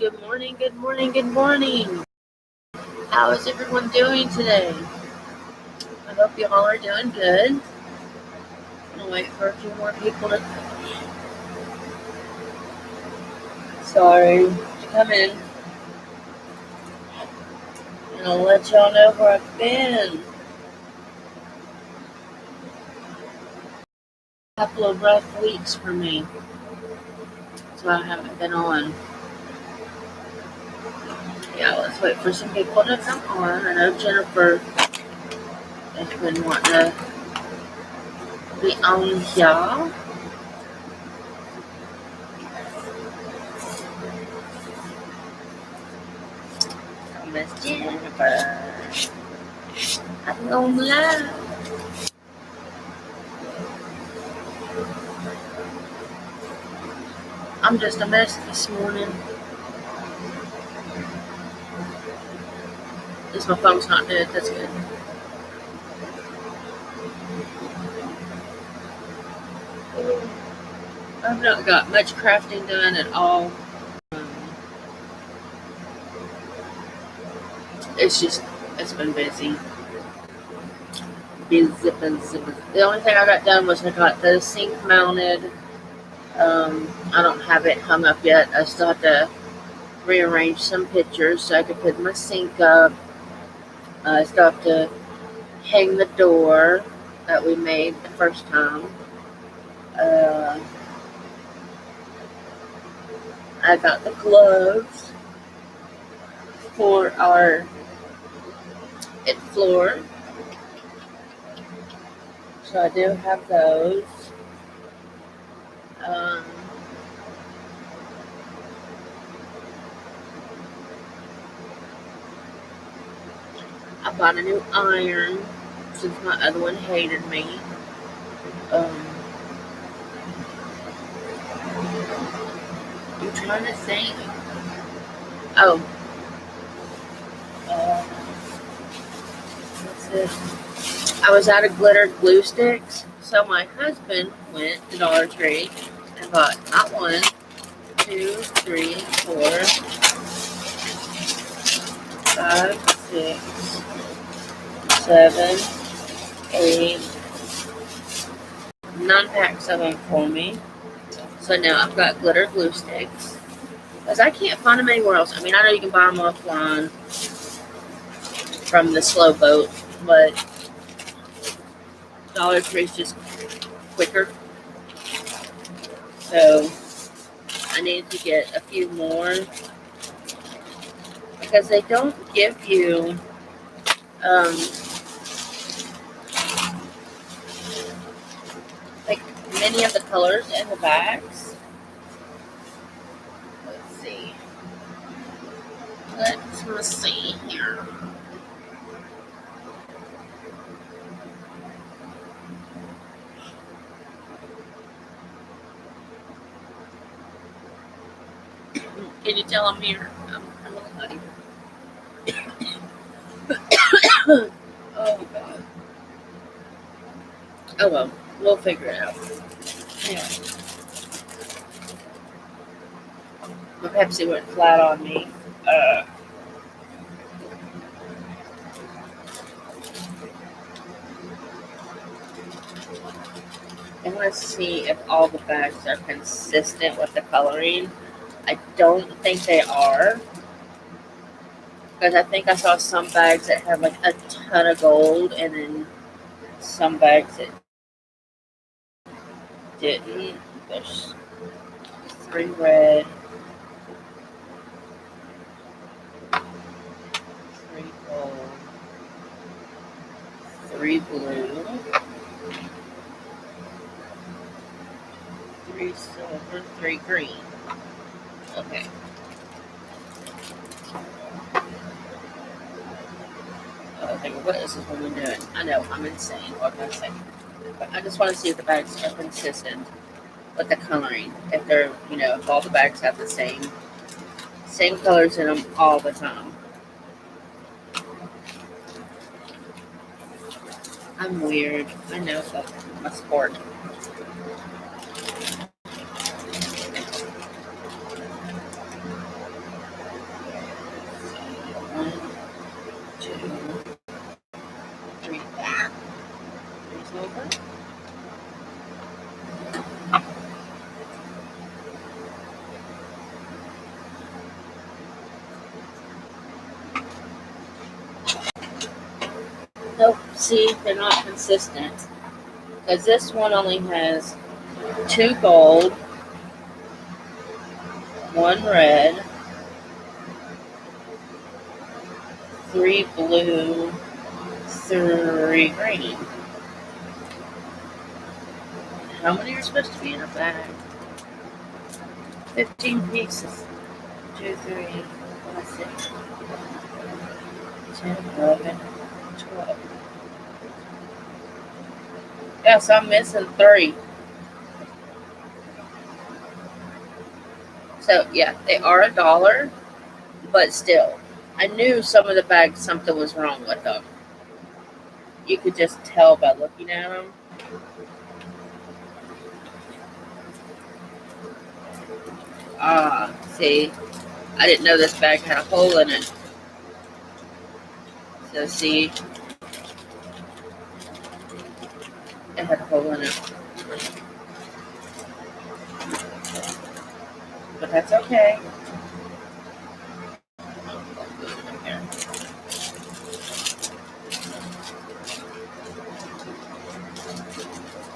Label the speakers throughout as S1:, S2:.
S1: Good morning, good morning, good morning. How is everyone doing today? I hope you all are doing good. I'm gonna wait for a few more people to come in. And I'll let y'all know where I've been. A couple of rough weeks for me. So I haven't been on. Yeah, let's wait for some people to come on. I know Jennifer has been wanting to be on here. Miss Jennifer. I'm going live. I'm just a mess this morning. At least my phone's not dead. That's good. I've not got much crafting done at all. It's been busy. Busy. The only thing I got done was I got the sink mounted. I don't have it hung up yet. I still have to rearrange some pictures so I can put my sink up. I still have to hang the door that we made the first time. I got the gloves for our floor. So I do have those. I bought a new iron since my other one hated me. I'm trying to think. What's this? I was out of glittered glue sticks, so my husband went to Dollar Tree and bought not 1, 2, 3, 4, 5, 6, 7, 8, 9 packs of them for me. So now I've got glitter glue sticks. Because I can't find them anywhere else. I mean, I know you can buy them offline from the Slow Boat, but Dollar Tree is just quicker. So I need to get a few more. Because they don't give you like many of the colors in the bags. Let's see here. Can you tell I'm here? I'm a little nutty. Oh, God. Oh, well. We'll figure it out. Anyway. My Pepsi went flat on me. I want to see if all the bags are consistent with the coloring. I don't think they are. Because I think I saw some bags that have like a ton of gold and then some bags that didn't. There's 3 red, 3 gold, 3 blue, 3 silver, 3 green. Okay. Okay, what is this woman doing? I know, I'm insane. What can I say? But I just want to see if the bags are consistent with the coloring. If they're, if all the bags have the same colors in them all the time. I'm weird. I know that's my sport. silver. Nope, see, they're not consistent. Because this one only has 2 gold, 1 red, 3 blue, 3 green. How many are supposed to be in a bag? 15 pieces. 2, 3, 4, 6, 10, 11, 12. Yes, I'm missing 3. So, yeah, they are $1, but still. I knew some of the bags, something was wrong with them. You could just tell by looking at them. See, I didn't know this bag had a hole in it. So, see, it had a hole in it. But that's okay.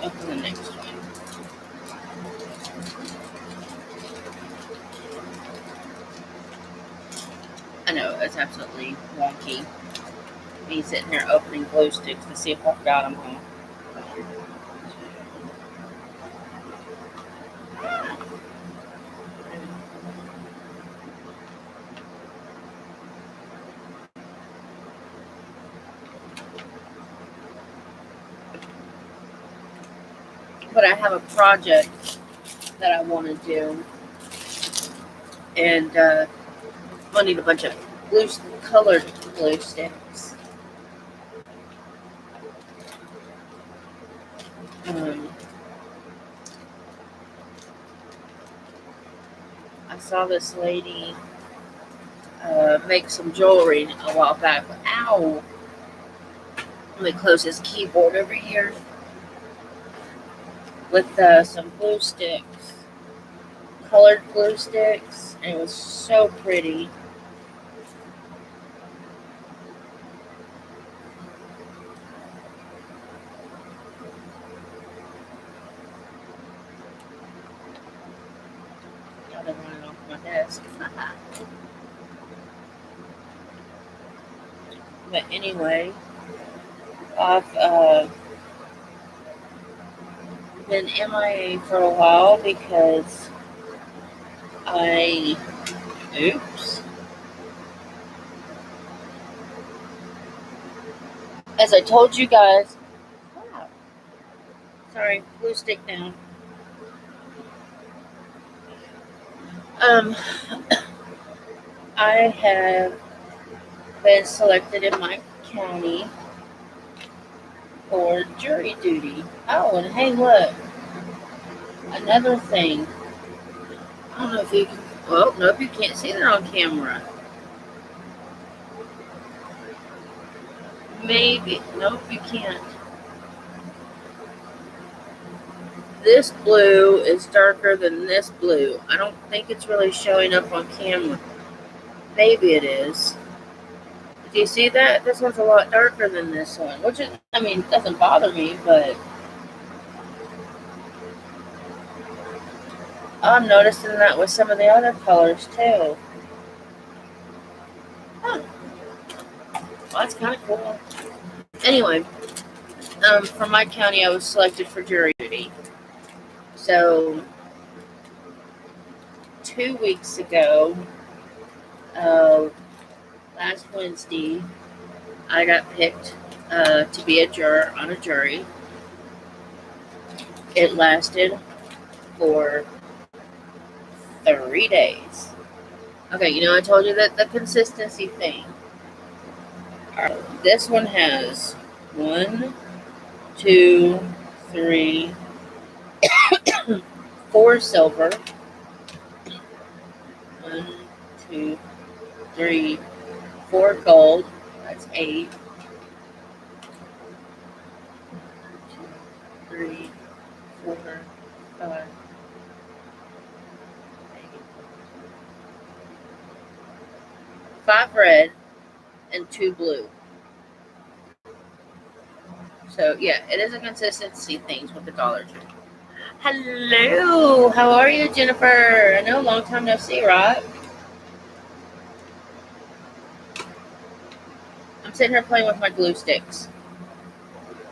S1: Open the next one. I know, it's absolutely wonky. Me sitting here opening glue sticks to see if I've got them home. But I have a project that I want to do, and I need a bunch of colored glue sticks. I saw this lady make some jewelry a while back. Ow! Let me close this keyboard over here. With some glue sticks, colored glue sticks, and it was so pretty. Now they're running off my desk. But anyway, I've been MIA for a while because oops. As I told you guys, sorry, glue stick down. I have been selected in my county for jury duty. Oh, and hey, look. Another thing. I don't know if you can. Well, nope, you can't see that on camera. Maybe. Nope, you can't. This blue is darker than this blue. I don't think it's really showing up on camera. Maybe it is. Do you see that? This one's a lot darker than this one. Which is, I mean, doesn't bother me, but I'm noticing that with some of the other colors too. Huh. Well, that's kind of cool. Anyway, from my county, I was selected for jury duty. So, 2 weeks ago, last Wednesday, I got picked to be a juror on a jury. It lasted for 3 days. Okay, you know, I told you that the consistency thing. This one has 1, 2, 3, 4 silver. 1, 2, 3, 4 gold. That's 8. 3, 4, 5, 5 red, and 2 blue. So yeah, it is a consistency thing with the Dollar Tree. Hello, how are you, Jennifer? I know, long time no see, right? I'm sitting here playing with my glue sticks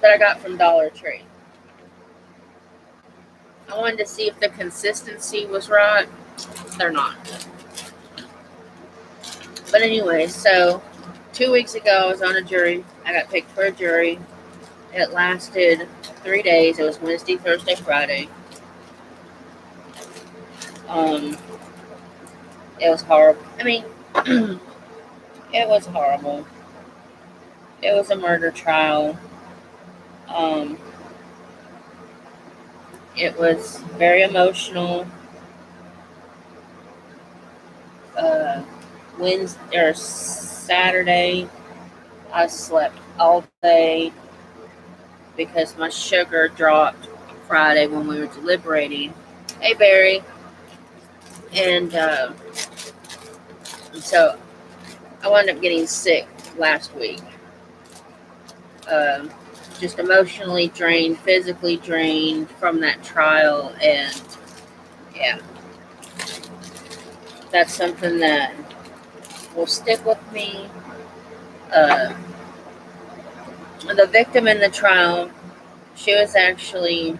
S1: that I got from Dollar Tree. I wanted to see if the consistency was right. They're not. But anyway, so 2 weeks ago I was on a jury. I got picked for a jury. It lasted 3 days. It was Wednesday, Thursday, Friday. It was horrible. I mean, it was horrible. It was a murder trial. It was very emotional. Wednesday or Saturday, I slept all day because my sugar dropped Friday when we were deliberating. Hey, Barry. And so I wound up getting sick last week. Just emotionally drained, physically drained from that trial, and yeah, that's something that will stick with me. The victim in the trial, she was actually,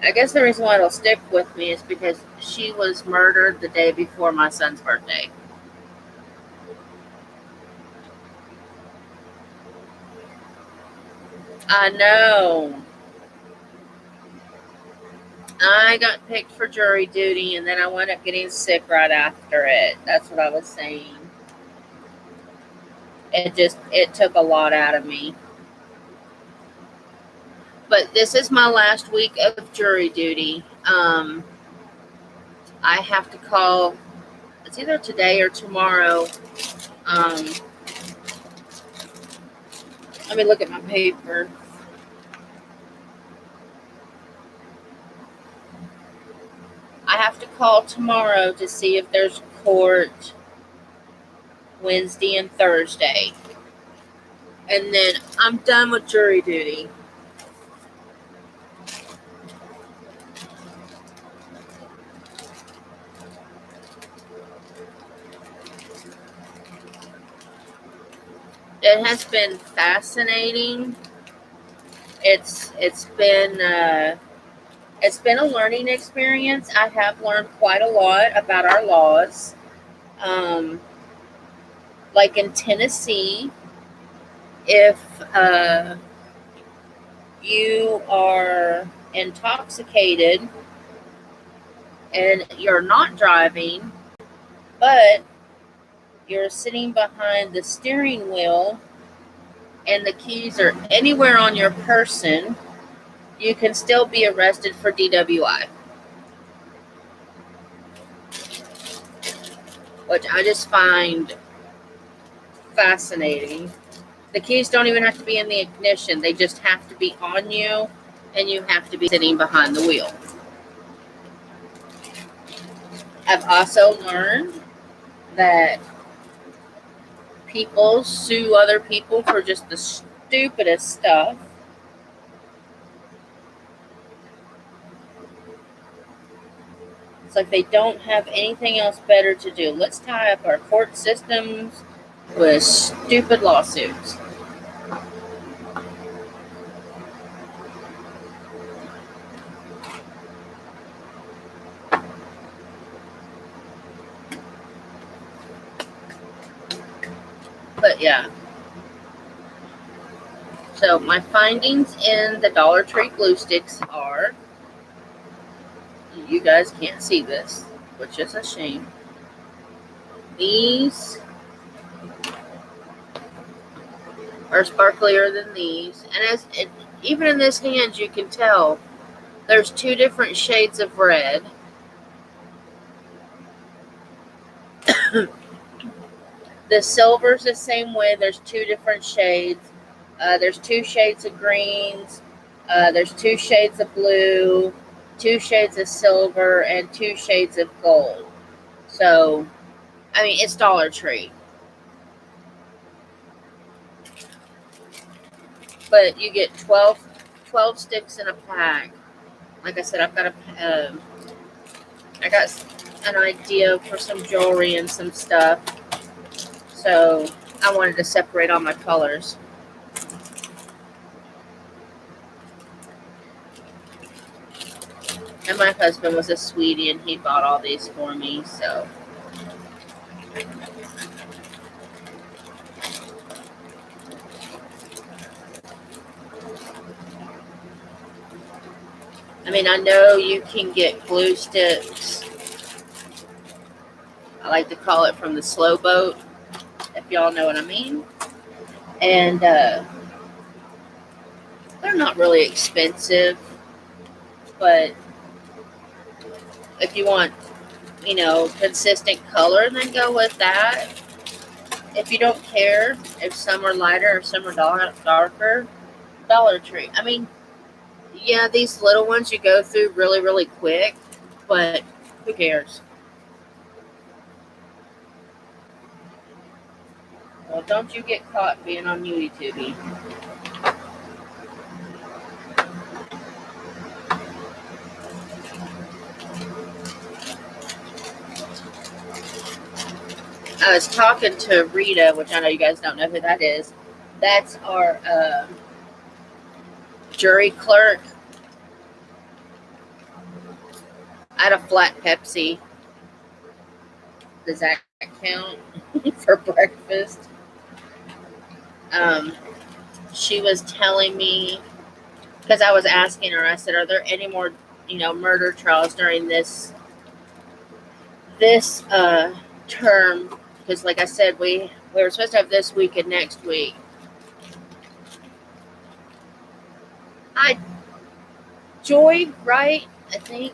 S1: I guess the reason why it'll stick with me is because she was murdered the day before my son's birthday. I know. I got picked for jury duty, and then I wound up getting sick right after it. That's what I was saying. It took a lot out of me. But this is my last week of jury duty. I have to call, it's either today or tomorrow. Let me look at my paper. I have to call tomorrow to see if there's court Wednesday and Thursday. And then I'm done with jury duty. It has been fascinating. It's been a learning experience. I have learned quite a lot about our laws. Like in Tennessee, if you are intoxicated and you're not driving, but you're sitting behind the steering wheel and the keys are anywhere on your person, you can still be arrested for DWI. Which I just find fascinating. The keys don't even have to be in the ignition. They just have to be on you, and you have to be sitting behind the wheel. I've also learned that people sue other people for just the stupidest stuff. It's like they don't have anything else better to do. Let's tie up our court systems with stupid lawsuits. But yeah. So my findings in the Dollar Tree glue sticks are, you guys can't see this, which is a shame. These are sparklier than these, and even in this hand you can tell there's 2 different shades of red. The silver's the same way. There's 2 different shades. There's 2 shades of greens. There's 2 shades of blue, 2 shades of silver, and 2 shades of gold. So, I mean, it's Dollar Tree. But you get 12 sticks in a pack. Like I said, I got an idea for some jewelry and some stuff. So I wanted to separate all my colors. And my husband was a sweetie and he bought all these for me, so. I mean, I know you can get glue sticks. I like to call it from the Slow Boat, if y'all know what I mean. And they're not really expensive, but if you want, consistent color, then go with that. If you don't care if some are lighter or some are darker, Dollar Tree. I mean, yeah, these little ones you go through really, really quick, but who cares? Well, don't you get caught being on YouTube. I was talking to Rita, which I know you guys don't know who that is. That's our jury clerk. I had a flat Pepsi. Does that count for breakfast? She was telling me, because I was asking her, I said, are there any more, murder trials during this term? Because like I said, we were supposed to have this week and next week. Joy, right? I think.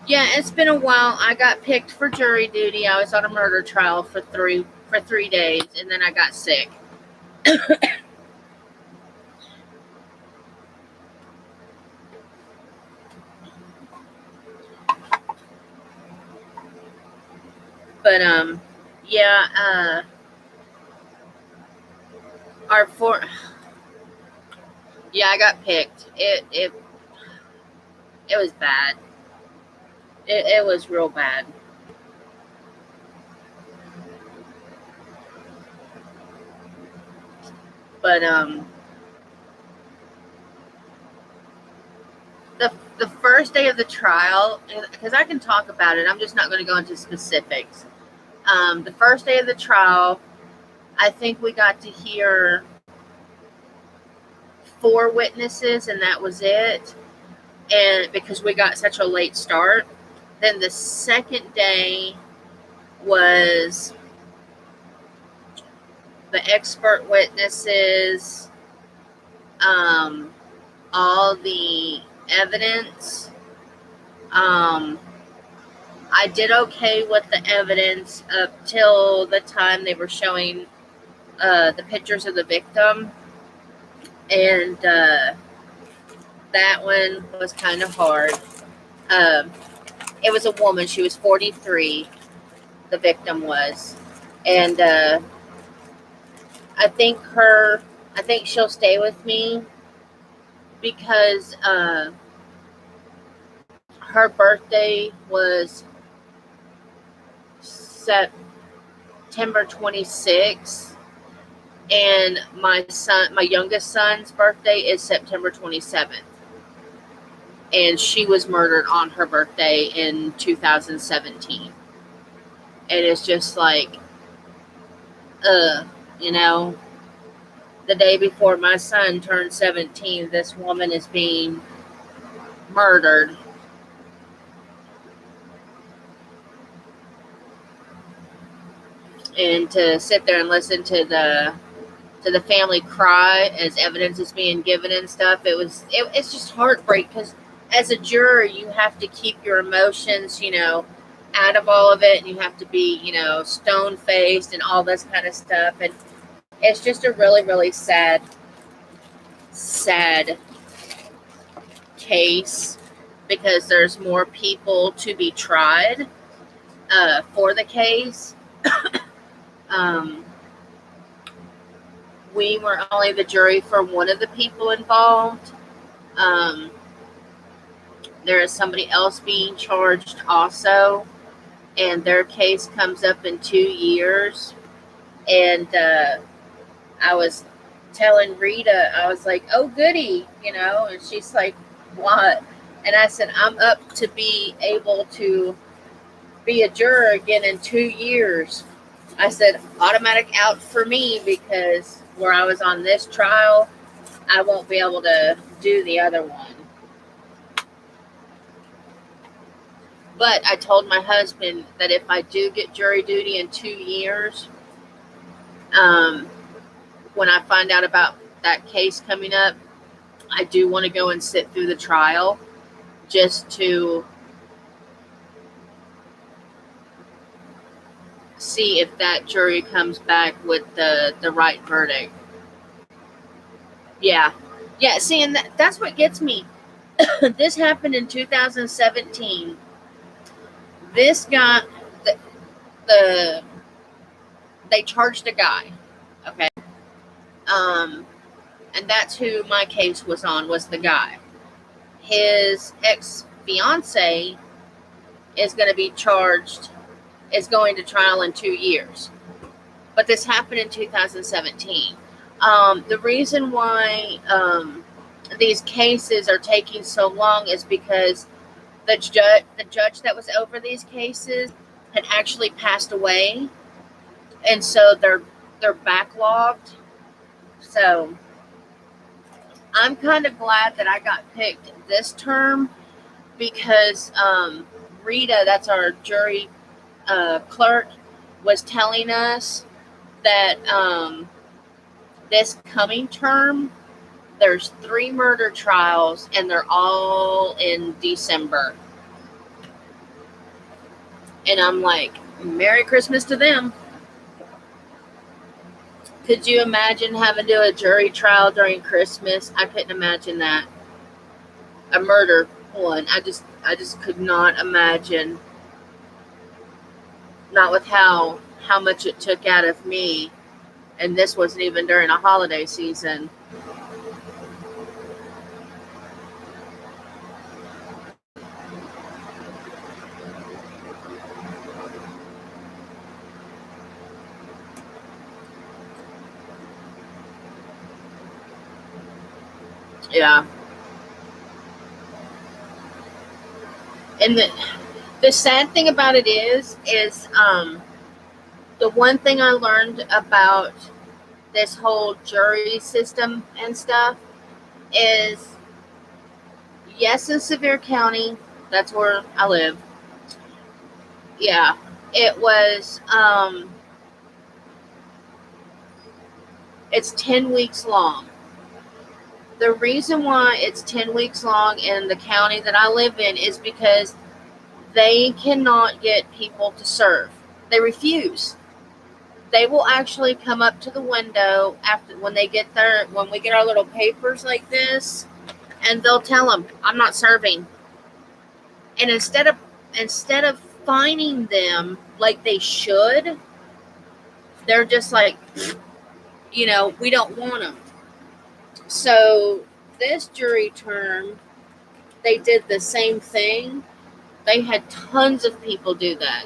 S1: Yeah, it's been a while. I got picked for jury duty. I was on a murder trial for 3 days, and then I got sick. But yeah, yeah, I got picked. It was bad. It was real bad. But the first day of the trial, because I can talk about it, I'm just not going to go into specifics. The first day of the trial, I think we got to hear 4 witnesses, and that was it. And because we got such a late start, then the second day was the expert witnesses, all the evidence. I did okay with the evidence up till the time they were showing the pictures of the victim. And that one was kind of hard. It was a woman. She was 43. The victim was. And I think she'll stay with me because her birthday was September 26th, and my youngest son's birthday is September 27th. And she was murdered on her birthday in 2017. And it's just like, the day before my son turned 17, this woman is being murdered. And to sit there and listen to the family cry as evidence is being given and stuff, it's just heartbreak, because as a juror, you have to keep your emotions, out of all of it, and you have to be, stone-faced and all this kind of stuff. And it's just a really, really sad sad case because there's more people to be tried for the case. um, we were only the jury for one of the people involved. Um, there is somebody else being charged also, and their case comes up in 2 years. And I was telling Rita, I was like, oh, goody, and she's like, what? And I said, I'm up to be able to be a juror again in 2 years. I said, automatic out for me, because where I was on this trial, I won't be able to do the other one. But I told my husband that if I do get jury duty in 2 years, when I find out about that case coming up, I do want to go and sit through the trial just to see if that jury comes back with the right verdict. Yeah, see, and that's what gets me. This happened in 2017. This guy, they charged a guy, okay? And that's who my case was on, was the guy. His ex-fiance is going to trial in 2 years. But this happened in 2017. The reason why these cases are taking so long is because the judge that was over these cases had actually passed away, and so they're backlogged. So I'm kind of glad that I got picked this term, because Rita, that's our jury clerk, was telling us that this coming term, there's 3 murder trials, and they're all in December. And I'm like, Merry Christmas to them. Could you imagine having to do a jury trial during Christmas? I couldn't imagine that. A murder one. I just could not imagine. Not with how much it took out of me. And this wasn't even during a holiday season. Yeah. And the sad thing about it is the one thing I learned about this whole jury system and stuff is, yes, in Sevier County, that's where I live. Yeah, it was, it's 10 weeks long. The reason why it's 10 weeks long in the county that I live in is because they cannot get people to serve. They refuse. They will actually come up to the window when we get our little papers like this, and they'll tell them, I'm not serving. And instead of fining them like they should, they're just like, we don't want them. So this jury term, they did the same thing. They had tons of people do that.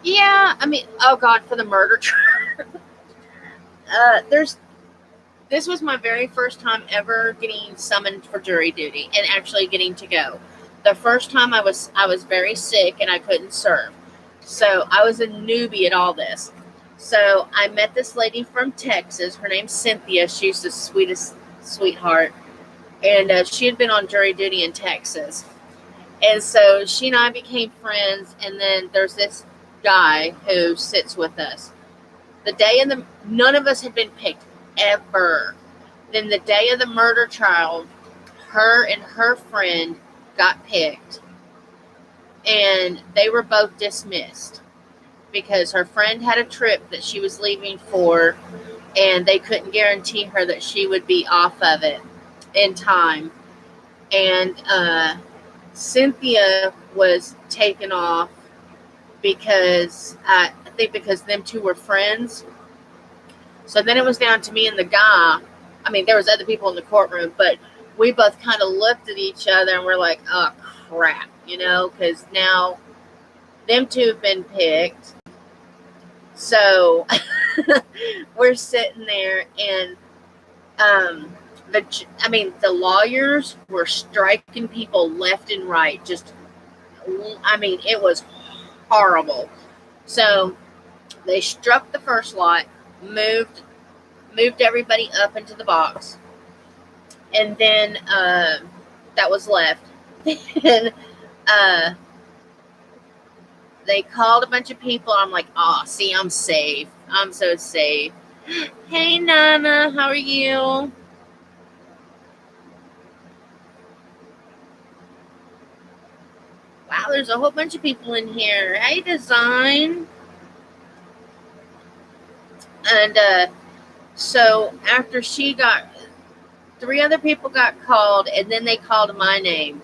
S1: Yeah, I mean, oh God, for the murder trial. This was my very first time ever getting summoned for jury duty and actually getting to go. The first time I was very sick and I couldn't serve. So I was a newbie at all this. So I met this lady from Texas. Her name's Cynthia. She's the sweetest sweetheart. And she had been on jury duty in Texas. And so she and I became friends. And then there's this guy who sits with us. None of us had been picked ever. Then the day of the murder trial, her and her friend got picked. and they were both dismissed because her friend had a trip that she was leaving for, and they couldn't guarantee her that she would be off of it in time. And Cynthia was taken off because I think because them two were friends. So then it was down to me and the guy. I mean, there was other people in the courtroom, but we both kind of looked at each other and we're like, oh crap, because now them two have been picked. So we're sitting there, and the lawyers were striking people left and right. It was horrible. So they struck the first lot, moved everybody up into the box, and then that was left. Then they called a bunch of people. I'm like, oh, see, I'm safe. I'm so safe. Hey, Nana, how are you? Wow, there's a whole bunch of people in here. Hey, Design. And so after she got, 3 other people got called, and then they called my name.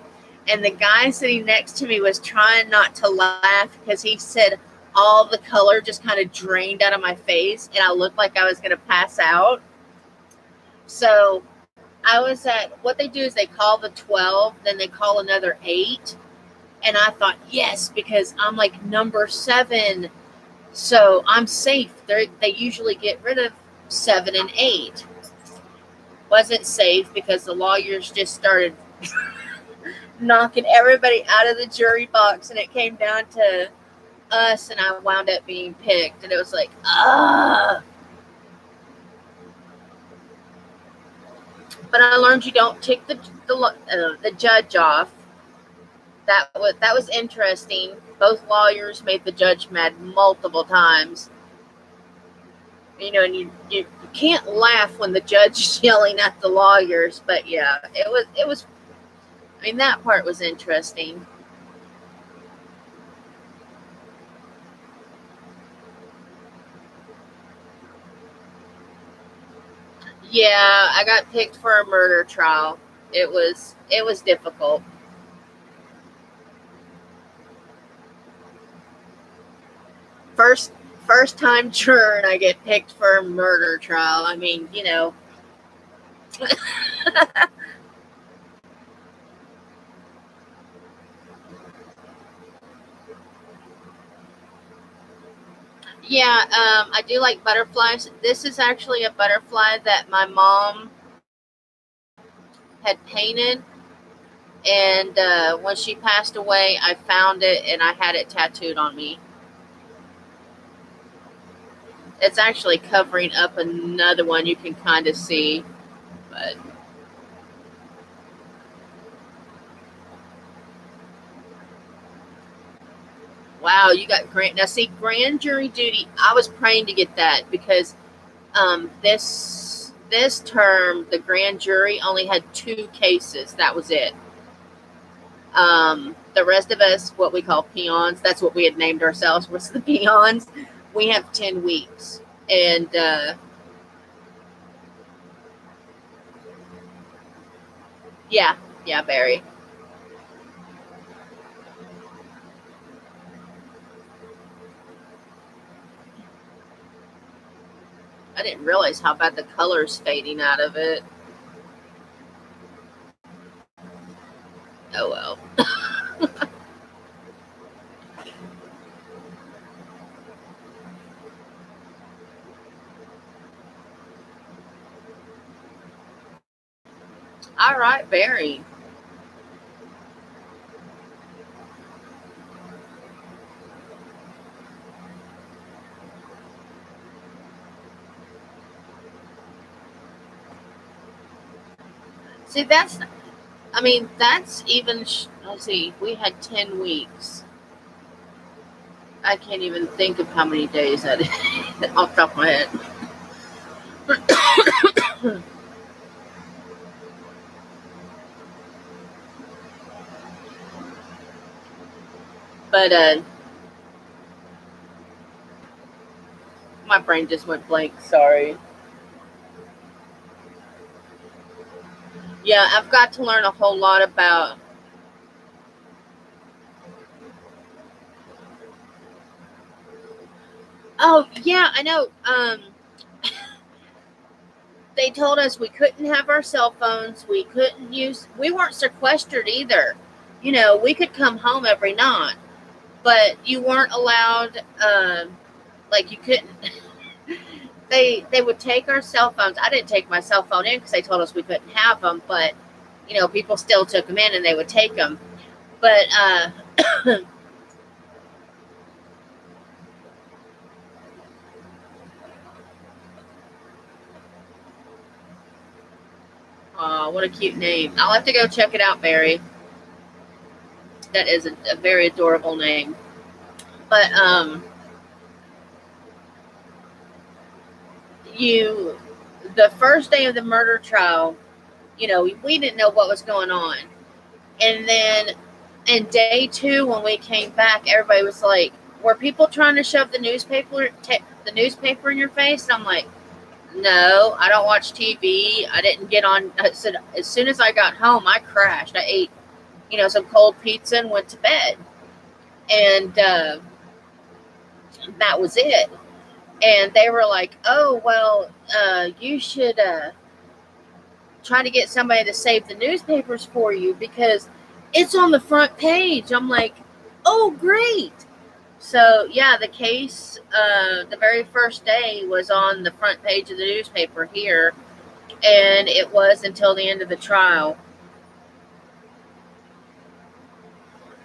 S1: And the guy sitting next to me was trying not to laugh because he said all the color just kind of drained out of my face, and I looked like I was going to pass out. So I was what they do is they call the 12, then they call another 8. And I thought, yes, because I'm like number 7. So I'm safe. They usually get rid of 7 and 8. Wasn't safe because the lawyers just started knocking everybody out of the jury box, and it came down to us, and I wound up being picked, and it was like, But I learned you don't tick the judge off. That was interesting. Both lawyers made the judge mad multiple times. And you can't laugh when the judge is yelling at the lawyers, but yeah, it was. That part was interesting. Yeah, I got picked for a murder trial. It was difficult. First time juror, and I get picked for a murder trial. Yeah, I do like butterflies. This is actually a butterfly that my mom had painted, and when she passed away, I found it and I had it tattooed on me. It's actually covering up another one you can kind of see, but wow, you got now see, grand jury duty. I was praying to get that because this term the grand jury only had 2 cases. That was it. The rest of us, what we call peons, that's what we had named ourselves, was the peons. We have 10 weeks. And yeah, Barry. I didn't realize how bad the color's fading out of it. Oh well. All right, Barry. See, that's even, let's see, we had 10 weeks. I can't even think of how many days that is off the top of my head. But my brain just went blank. Sorry. Yeah, I've got to learn a whole lot about. Oh yeah, I know. They told us we couldn't have our cell phones. We couldn't use. We weren't sequestered either. You know, we could come home every night, but you weren't allowed. Like you couldn't. They would take our cell phones. I didn't take my cell phone in because they told us we couldn't have them, but you know, people still took them in and they would take them. But oh, what a cute name! I'll have to go check it out, Barry. That is a very adorable name. But you, the first day of the murder trial, you know, we didn't know what was going on, and then in day two when we came back, everybody was like, "Were people trying to shove the newspaper in your face?" And I'm like, "No, I don't watch TV. I didn't get on." I said, as soon as I got home, I crashed. I ate, you know, some cold pizza and went to bed, and that was it. And they were like, "Oh well, you should try to get somebody to save the newspapers for you because it's on the front page." I'm like, "Oh, great." So, yeah, the case, the very first day was on the front page of the newspaper here, and it was until the end of the trial.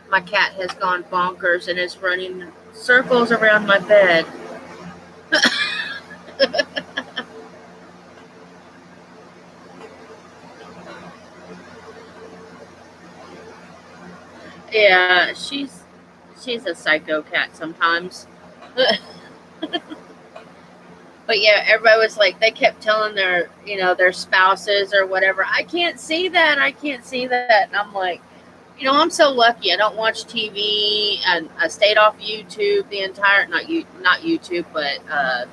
S1: My cat has gone bonkers and is running circles around my bed. Yeah, she's a psycho cat sometimes. But yeah, everybody was like, they kept telling their, you know, their spouses or whatever, "I can't see that. I can't see that." And I'm like, you know, I'm so lucky. I don't watch TV, and I stayed off YouTube the entire, not YouTube, but I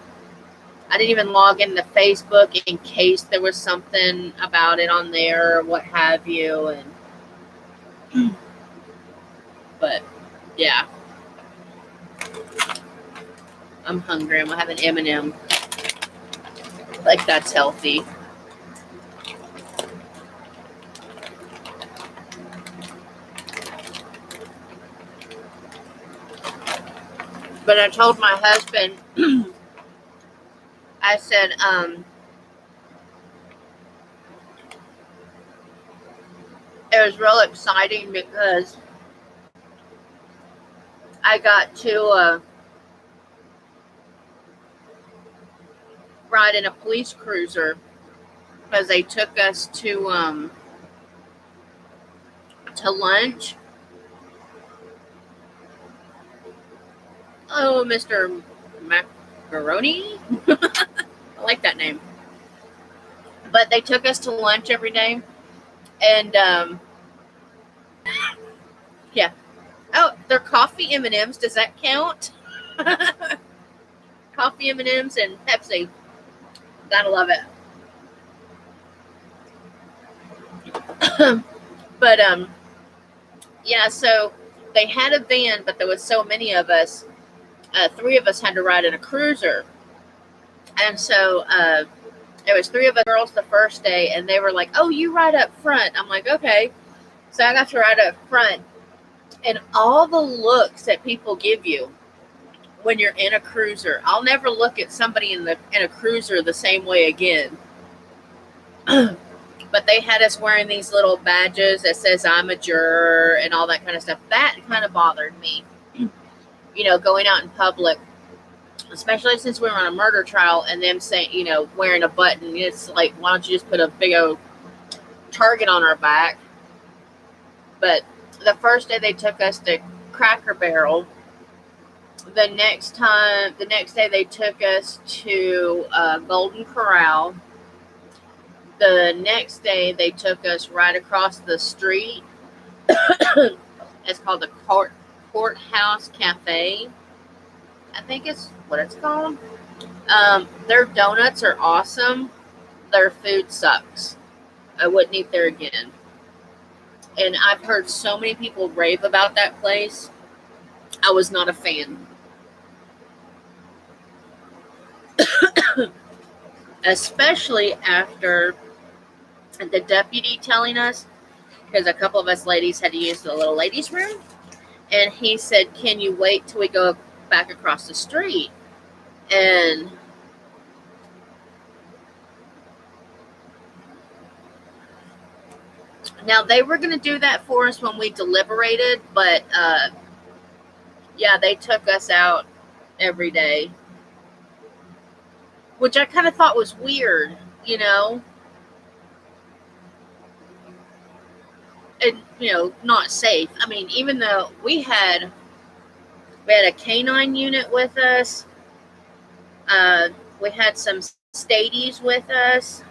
S1: didn't even log into Facebook in case there was something about it on there or what have you. And but yeah, I'm hungry. I'm gonna have an M&M. Like that's healthy. But I told my husband, I said, it was real exciting because I got to ride in a police cruiser because they took us to lunch. Oh, Mr. Macaroni. I like that name. But they took us to lunch every day, and yeah. Oh, they're coffee M&Ms. Does that count? Coffee M&Ms and Pepsi. Gotta love it. But yeah. So they had a van, but there was so many of us. 3 of us had to ride in a cruiser, and so there was 3 of us girls the first day, and they were like, "Oh, you ride up front." I'm like, "Okay." So I got to ride up front, and all the looks that people give you when you're in a cruiser, I'll never look at somebody in a cruiser the same way again. But they had us wearing these little badges that says I'm a juror and all that kind of stuff. That kind of bothered me. You know, going out in public, especially since we were on a murder trial, and them saying, you know, wearing a button. It's like, why don't you just put a big old target on our back? But the first day they took us to Cracker Barrel. The next day they took us to Golden Corral. The next day they took us right across the street. It's called the Courthouse Cafe, I think is what it's called. Their donuts are awesome. Their food sucks. I wouldn't eat there again. And I've heard so many people rave about that place. I was not a fan. Especially after the deputy telling us, because a couple of us ladies had to use the little ladies' room. And he said, can you wait till we go back across the street? And now they were going to do that for us when we deliberated, but yeah, they took us out every day, which I kind of thought was weird, you know, and not safe. I mean, even though we had a canine unit with us, we had some stadies with us.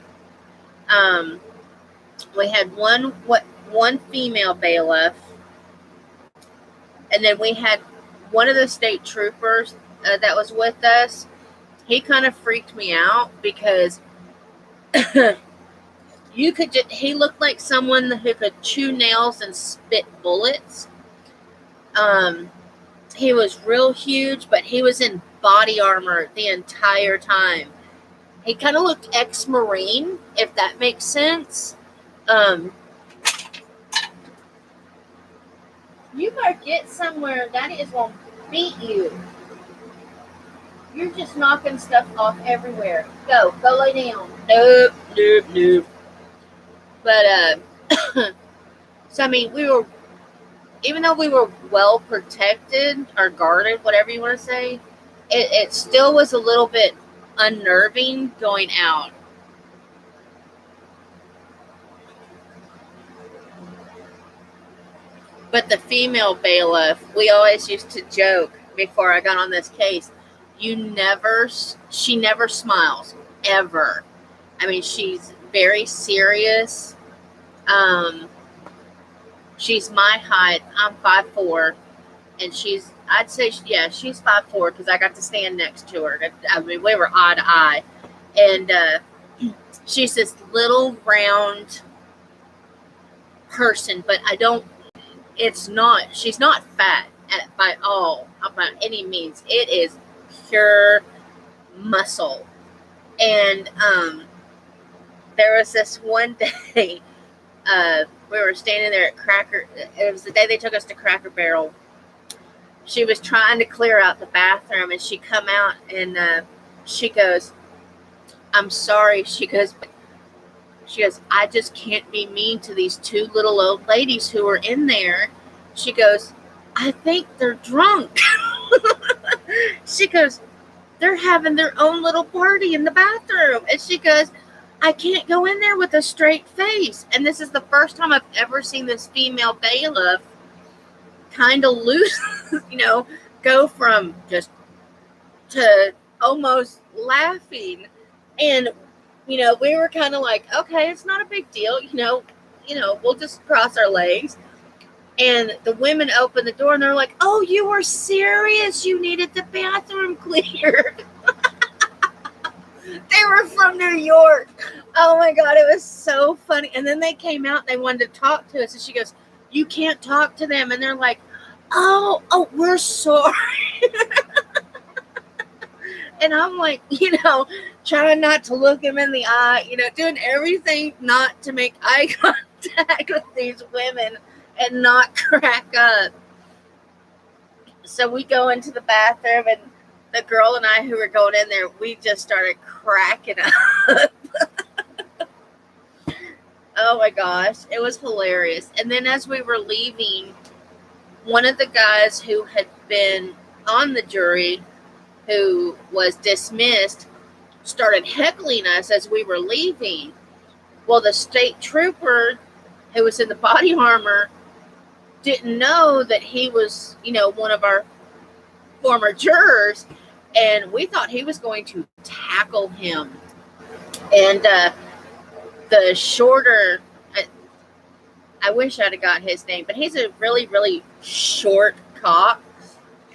S1: We had one female bailiff, and then we had one of the state troopers that was with us. He kind of freaked me out because he looked like someone who could chew nails and spit bullets. He was real huge, but he was in body armor the entire time. He kind of looked ex-Marine, if that makes sense. You better get somewhere. Daddy is going to beat you. You're just knocking stuff off everywhere. Go lay down. Nope. But, so I mean, even though we were well protected or guarded, whatever you want to say, it still was a little bit unnerving going out. But the female bailiff, we always used to joke before I got on this case, she never smiles, ever. I mean, she's very serious. She's my height. I'm 5'4", and I'd say, yeah, she's 5'4", because I got to stand next to her. I mean, we were eye to eye. And she's this little round person, but she's not fat by any means. It is pure muscle. And there was this one day, we were standing there at it was the day they took us to Cracker Barrel. She was trying to clear out the bathroom, and she come out, and she goes, I'm sorry. She goes, I just can't be mean to these two little old ladies who are in there. She goes, I think they're drunk. She goes, they're having their own little party in the bathroom. And she goes, I can't go in there with a straight face. And this is the first time I've ever seen this female bailiff kind of lose, go from just to almost laughing. And, we were kind of like, okay, it's not a big deal. We'll just cross our legs. And the women opened the door, and they're like, oh, you were serious? You needed the bathroom cleared. They were from New York. Oh, my God. It was so funny. And then they came out, and they wanted to talk to us. And she goes, you can't talk to them. And they're like, oh, we're sorry. And I'm like, trying not to look him in the eye, doing everything not to make eye contact with these women and not crack up. So we go into the bathroom, and the girl and I who were going in there, we just started cracking up. Oh my gosh, it was hilarious. And then as we were leaving, one of the guys who had been on the jury, who was dismissed, started heckling us as we were leaving. Well, the state trooper who was in the body armor didn't know that he was, one of our former jurors, and we thought he was going to tackle him. And the shorter, I wish I'd have got his name, but he's a really, really short cop.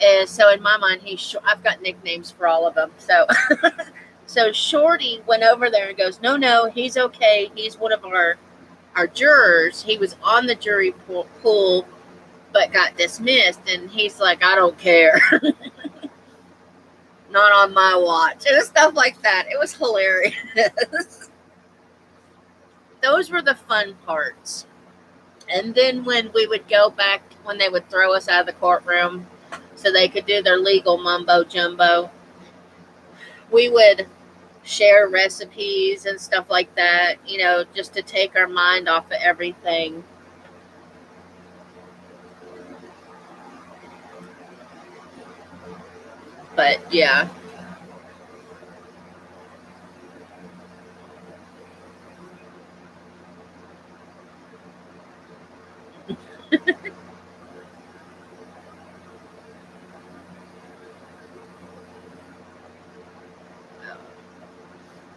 S1: And so in my mind, I've got nicknames for all of them. So, so Shorty went over there and goes, no, he's okay. He's one of our jurors. He was on the jury pool, but got dismissed. And he's like, I don't care. Not on my watch. And stuff like that. It was hilarious. Those were the fun parts. And then when we would go back, when they would throw us out of the courtroom so they could do their legal mumbo jumbo, we would share recipes and stuff like that, just to take our mind off of everything. But yeah.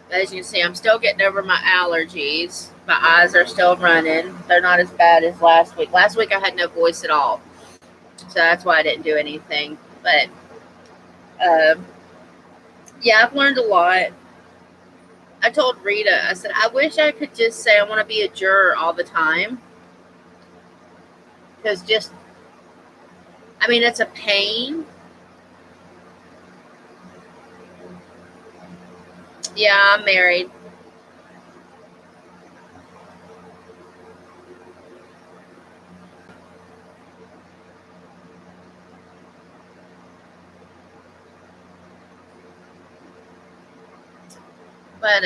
S1: As you can see, I'm still getting over my allergies. My eyes are still running. They're not as bad as last week. Last week I had no voice at all. So that's why I didn't do anything. But, yeah, I've learned a lot. I told Rita, I said, I wish I could just say I want to be a juror all the time. Because it's a pain. Yeah, I'm married. But,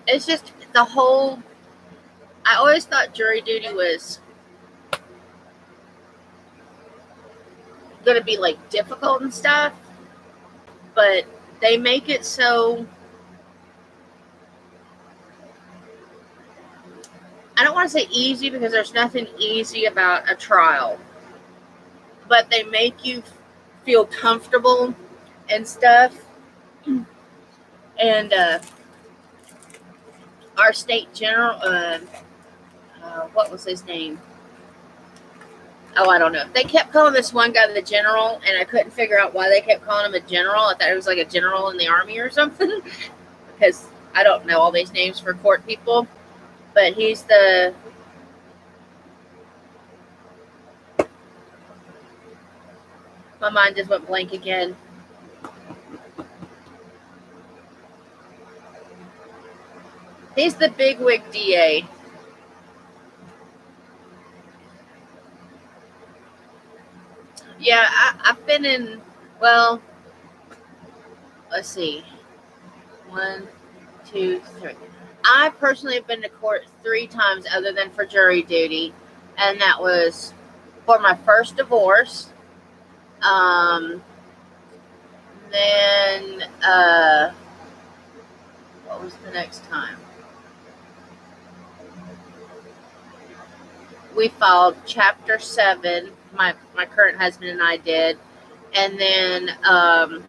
S1: it's just I always thought jury duty was going to be like difficult and stuff, but they make it so, I don't want to say easy because there's nothing easy about a trial, but they make you feel comfortable and stuff. And our state general, what was his name? Oh, I don't know. They kept calling this one guy the general, and I couldn't figure out why they kept calling him a general. I thought it was like a general in the army or something, because I don't know all these names for court people. But he's my mind just went blank again. He's the bigwig DA. Yeah, I've been in, well, let's see. 1, 2, 3. I personally have been to court 3 times other than for jury duty, and that was for my first divorce. Then, what was the next time? We filed Chapter 7, my current husband and I did, and then I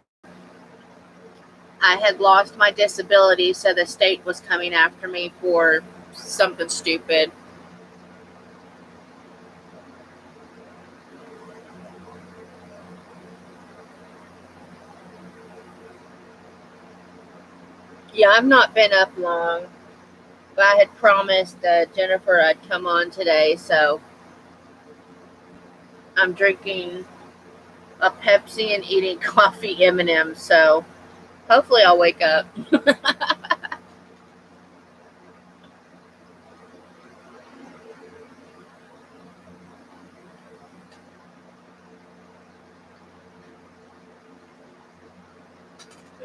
S1: had lost my disability, so the state was coming after me for something stupid. Yeah, I've not been up long, but I had promised Jennifer I'd come on today, so I'm drinking a Pepsi and eating coffee M&Ms, so hopefully I'll wake up.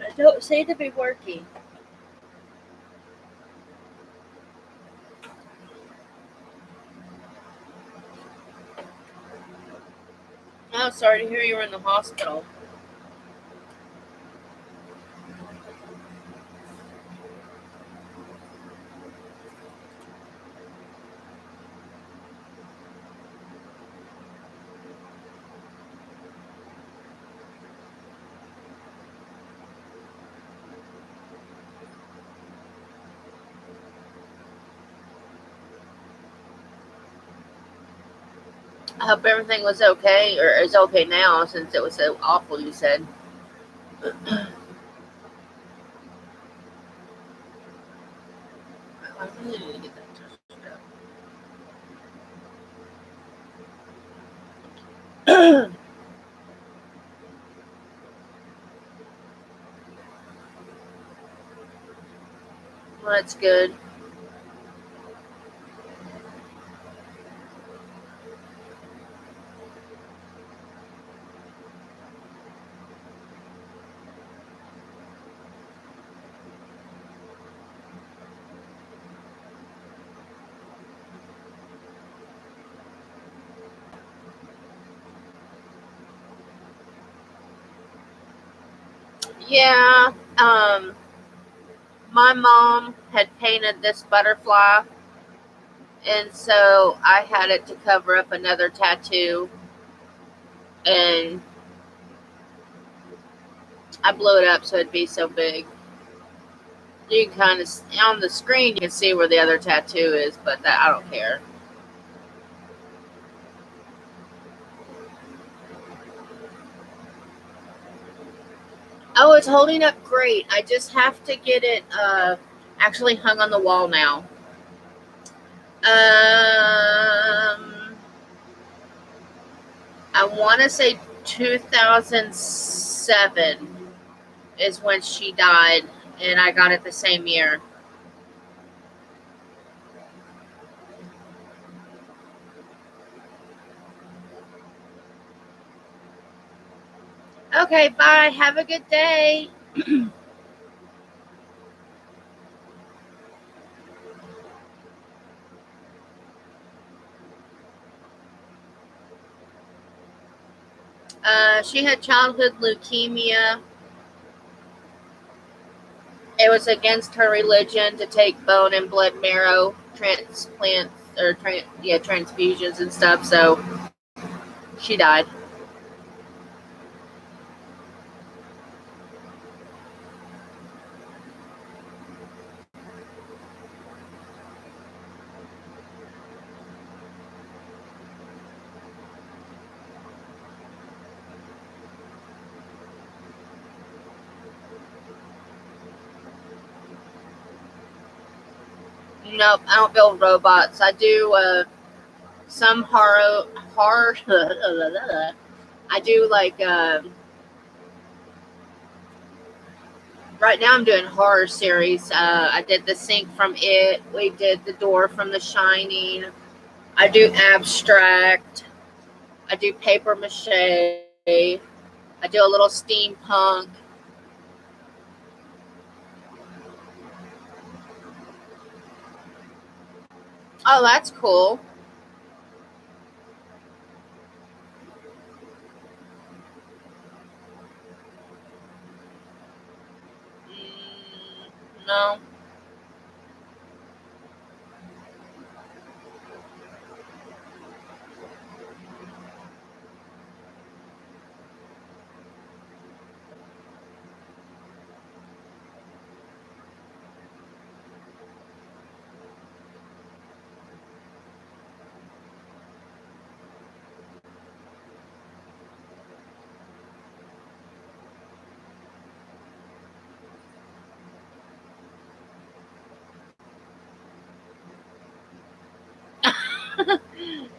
S1: I don't seem to be working. Oh, sorry to hear you were in the hospital. I hope everything was okay, or is okay now since it was so awful, you said. I really need to get that touched up. Well, that's good. Yeah, my mom had painted this butterfly, and so I had it to cover up another tattoo, and I blew it up so it'd be so big. You can kind of on the screen you can see where the other tattoo is, but that I don't care. Oh, it's holding up great. I just have to get it actually hung on the wall now. I want to say 2007 is when she died, and I got it the same year. Okay, bye. Have a good day. She had childhood leukemia. It was against her religion to take bone and blood marrow transplants or transfusions and stuff. So she died. Nope, I don't build robots. I do some horror. I do like right now I'm doing horror series. I did the sink from It. We did the door from The Shining. I do abstract. I do paper mache. I do a little steampunk. Oh, that's cool. No.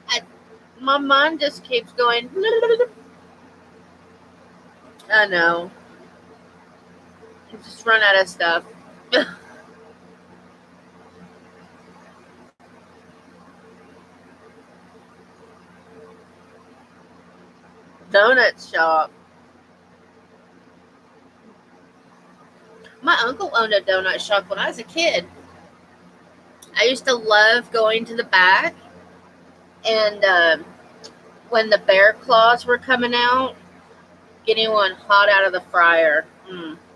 S1: I, my mind just keeps going. I know. I just run out of stuff. Donut shop. My uncle owned a donut shop when I was a kid. I used to love going to the back, and when the bear claws were coming out, getting one hot out of the fryer.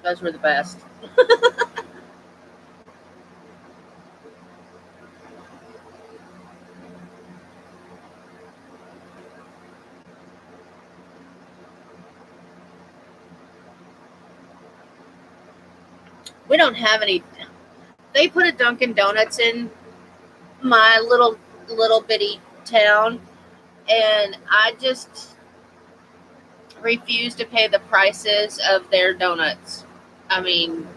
S1: Those were the best. We don't have any. They put a Dunkin' Donuts in my little bitty town, and I just refuse to pay the prices of their donuts. I mean,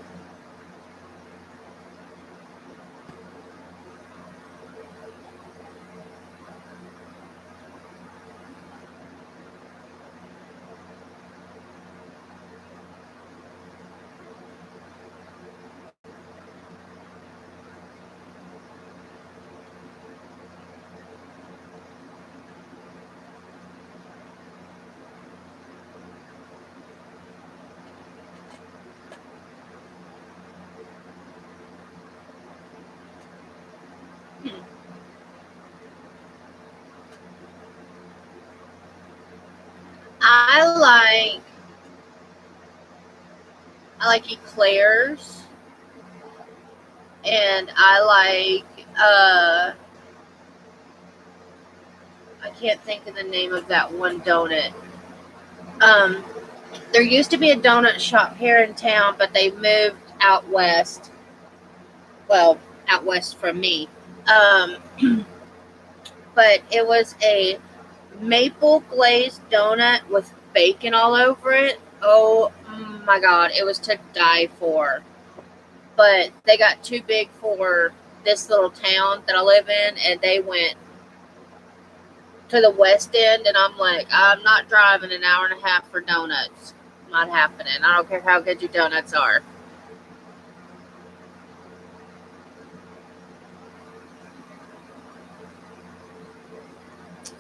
S1: I like I like eclairs, and I like I can't think of the name of that one donut. Um, there used to be a donut shop here in town, but they moved out west. Well, out west from me. Um, but it was a maple glazed donut with bacon all over it. Oh my god, it was to die for. But they got too big for this little town that I live in, and they went to the west end, and I'm like, I'm not driving an hour and a half for donuts. Not happening. I don't care how good your donuts are.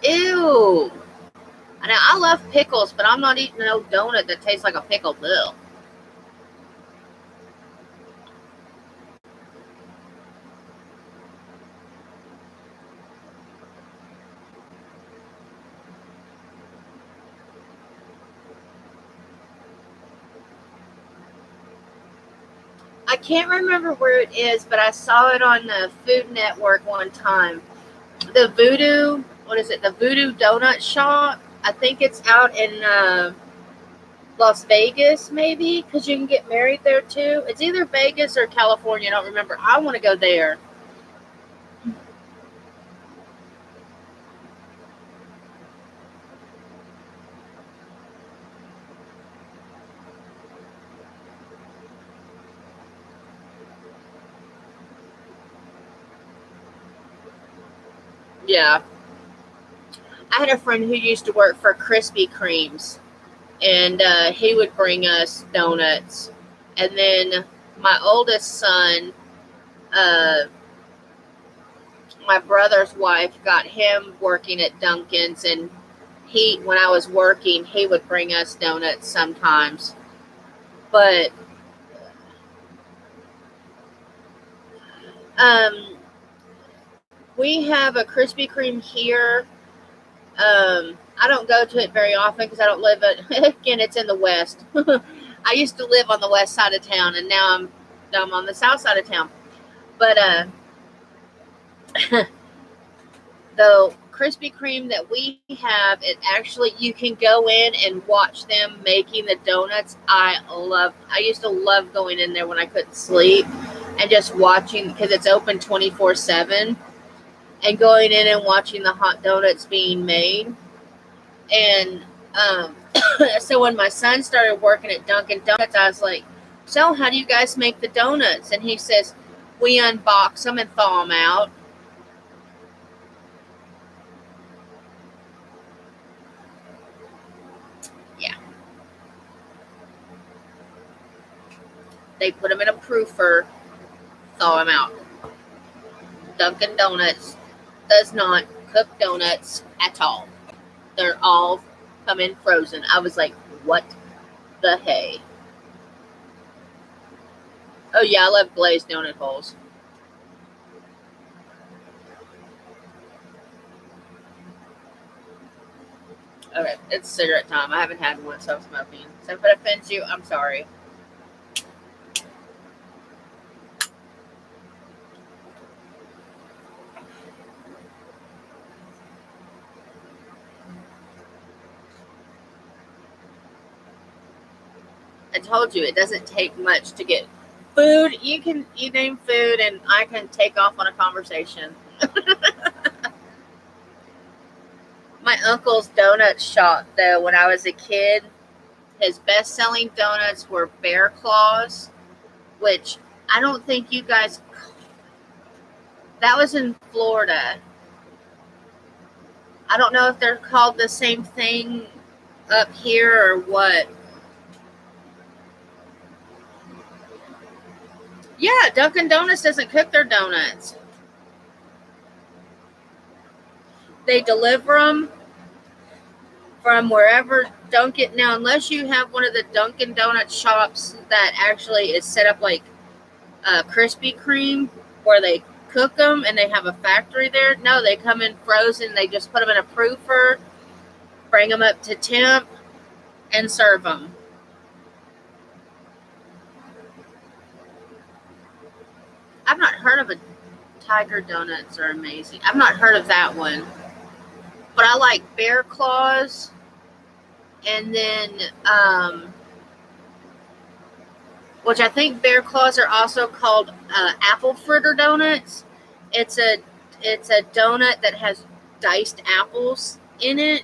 S1: Ew. Now, I love pickles, but I'm not eating no donut that tastes like a pickle. Ugh. I can't remember where it is, but I saw it on the Food Network one time. The Voodoo, what is it? The Voodoo Donut Shop. I think it's out in Las Vegas, maybe, because you can get married there too. It's either Vegas or California. I don't remember. I want to go there. Yeah. I had a friend who used to work for Krispy Kremes, and he would bring us donuts. And then my oldest son, uh, my brother's wife, got him working at Dunkin's, and when I was working, he would bring us donuts sometimes. But um, we have a Krispy Kreme here. I don't go to it very often because I don't live at again. It's in the west. I used to live on the west side of town, and now I'm on the south side of town. But the Krispy Kreme that we have, it actually you can go in and watch them making the donuts. I used to love going in there when I couldn't sleep and just watching because it's open 24/7 and going in and watching the hot donuts being made. And um, so when my son started working at Dunkin' Donuts, I was like, "So how do you guys make the donuts?" And he says, "We unbox them and thaw them out." Yeah, they put them in a proofer, thaw them out. Dunkin' Donuts does not cook donuts at all. They're all come in frozen. I was like, "What the hey?" Oh yeah, I love glazed donut holes. Okay, it's cigarette time. I haven't had one, so I'm smoking. So if it offends you, I'm sorry. I told you it doesn't take much to get food. You name food, and I can take off on a conversation. My my uncle's donut shop, though, when I was a kid, his best-selling donuts were Bear Claws, which I don't think you guys... That was in Florida. I don't know if they're called the same thing up here or what. Yeah, Dunkin' Donuts doesn't cook their donuts. They deliver them from wherever. Now, unless you have one of the Dunkin' Donuts shops that actually is set up like Krispy Kreme, where they cook them and they have a factory there. No, they come in frozen. They just put them in a proofer, bring them up to temp, and serve them. I've not heard of a Tiger Donuts are amazing. I've not heard of that one. But I like Bear Claws. And then, which I think Bear Claws are also called apple fritter donuts. It's a donut that has diced apples in it.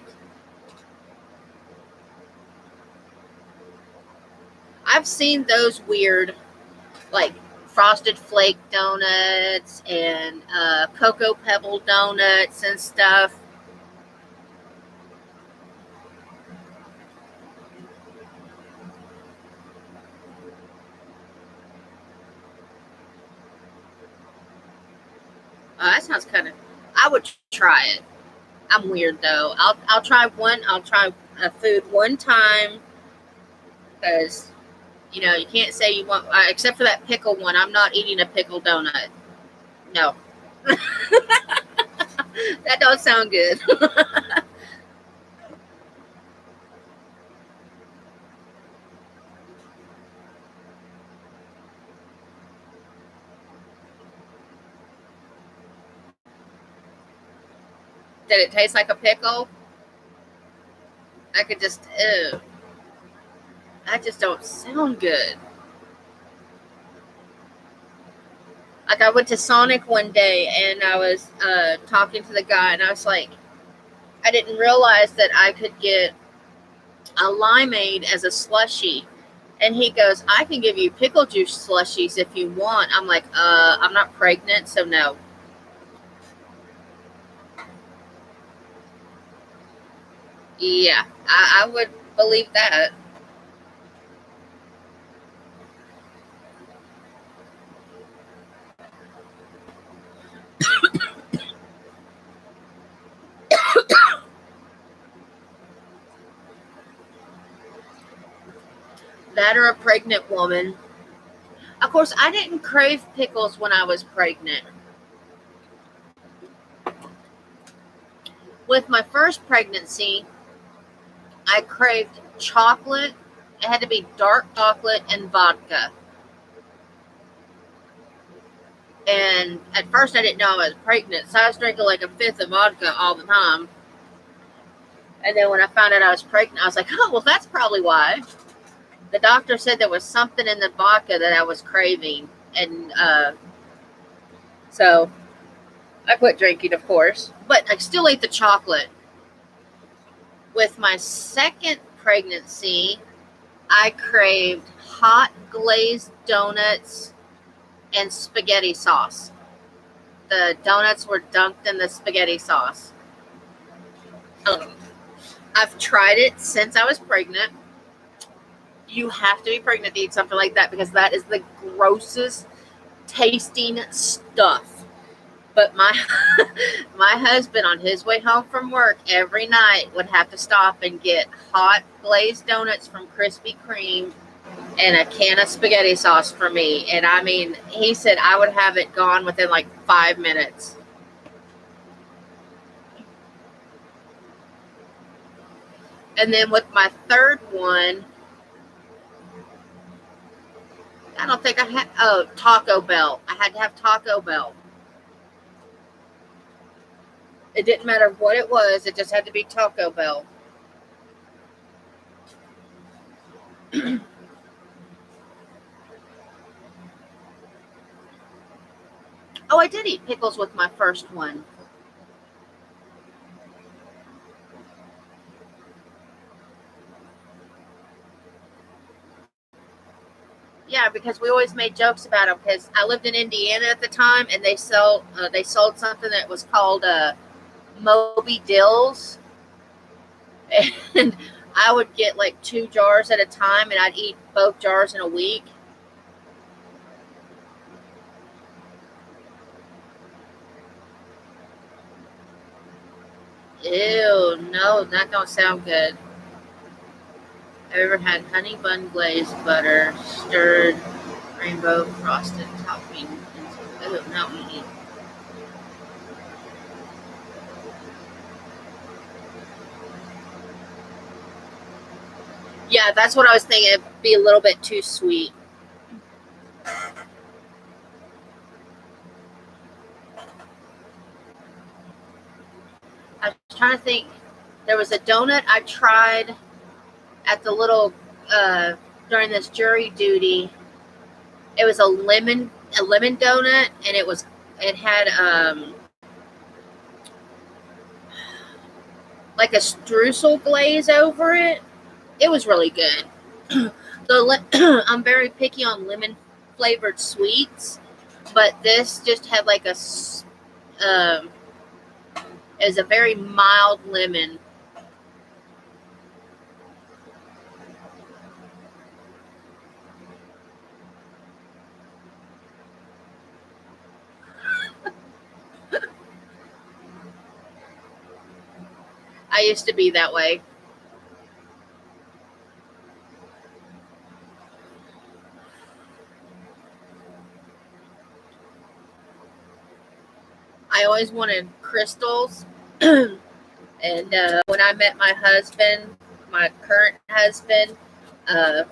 S1: I've seen those weird, like Frosted Flake donuts and Cocoa Pebble donuts and stuff. That sounds kind of... I would try it. I'm weird though. I'll try one. I'll try a food one time because you can't say you want, except for that pickle one. I'm not eating a pickle donut. No, that don't sound good. Did it taste like a pickle? I could just, ew. That just don't sound good. Like I went to Sonic one day and I was talking to the guy and I was like, I didn't realize that I could get a limeade as a slushie. And he goes, I can give you pickle juice slushies if you want. I'm like, I'm not pregnant, so no. Yeah, I would believe that. That or a pregnant woman. Of course, I didn't crave pickles when I was pregnant. With my first pregnancy, I craved chocolate. It had to be dark chocolate and vodka. And at first I didn't know I was pregnant, so I was drinking like a fifth of vodka all the time. And then when I found out I was pregnant, I was like, oh, well, that's probably why. The doctor said there was something in the vodka that I was craving. And so I quit drinking, of course. But I still ate the chocolate. With my second pregnancy, I craved hot glazed donuts and spaghetti sauce. The donuts were dunked in the spaghetti sauce. I've tried it since I was pregnant. You have to be pregnant to eat something like that because that is the grossest tasting stuff. But my my husband on his way home from work every night would have to stop and get hot glazed donuts from Krispy Kreme and a can of spaghetti sauce for me. And I mean, he said I would have it gone within like 5 minutes. And then with my third one, I don't think I had, Taco Bell. I had to have Taco Bell. It didn't matter what it was. It just had to be Taco Bell. Oh, I did eat pickles with my first one. Yeah, because we always made jokes about them. Because I lived in Indiana at the time, and they sold something that was called Moby Dills, and I would get like 2 jars at a time, and I'd eat both jars in a week. Ew, no, that don't sound good. I've ever had honey bun glazed butter, stirred rainbow frosted topping. Ew, no, mm-mm. Yeah, that's what I was thinking. It'd be a little bit too sweet. I was trying to think. There was a donut I tried at the little during this jury duty. It was a lemon donut, and it had like a streusel glaze over it. It was really good. I'm very picky on lemon flavored sweets, but this just had like um, is a very mild lemon. I used to be that way. I always wanted crystals. And when I met my husband, my current husband, uh,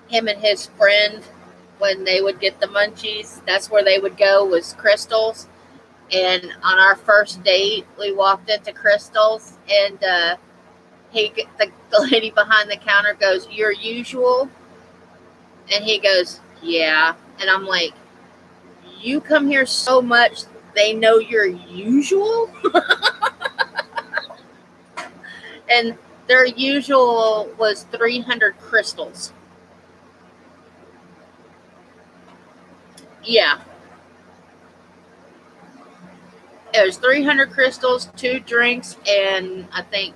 S1: him and his friend, when they would get the munchies, that's where they would go, was Crystals. And on our first date, we walked into Crystals, and the lady behind the counter goes, "Your usual," and he goes, "Yeah," and I'm like, "You come here so much, they know your usual," and their usual was 300 crystals. Yeah, it was 300 crystals, 2 drinks, and I think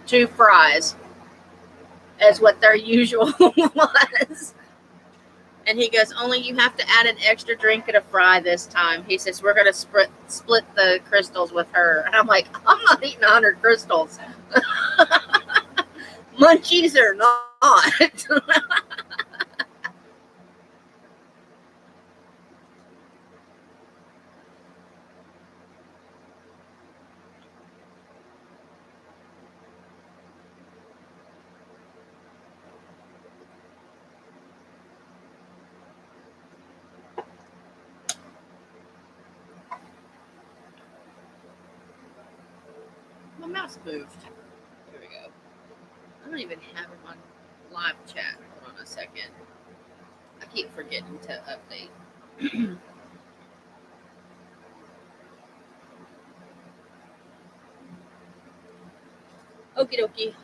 S1: 2 fries is what their usual was. And he goes, "Only you have to add an extra drink and a fry this time." He says, "We're going to split the crystals with her." And I'm like, "I'm not eating 100 crystals. Munchies or not." My mouse moved. Here we go. I don't even have him on live chat. Hold on a second. I keep forgetting to update. Okie dokie.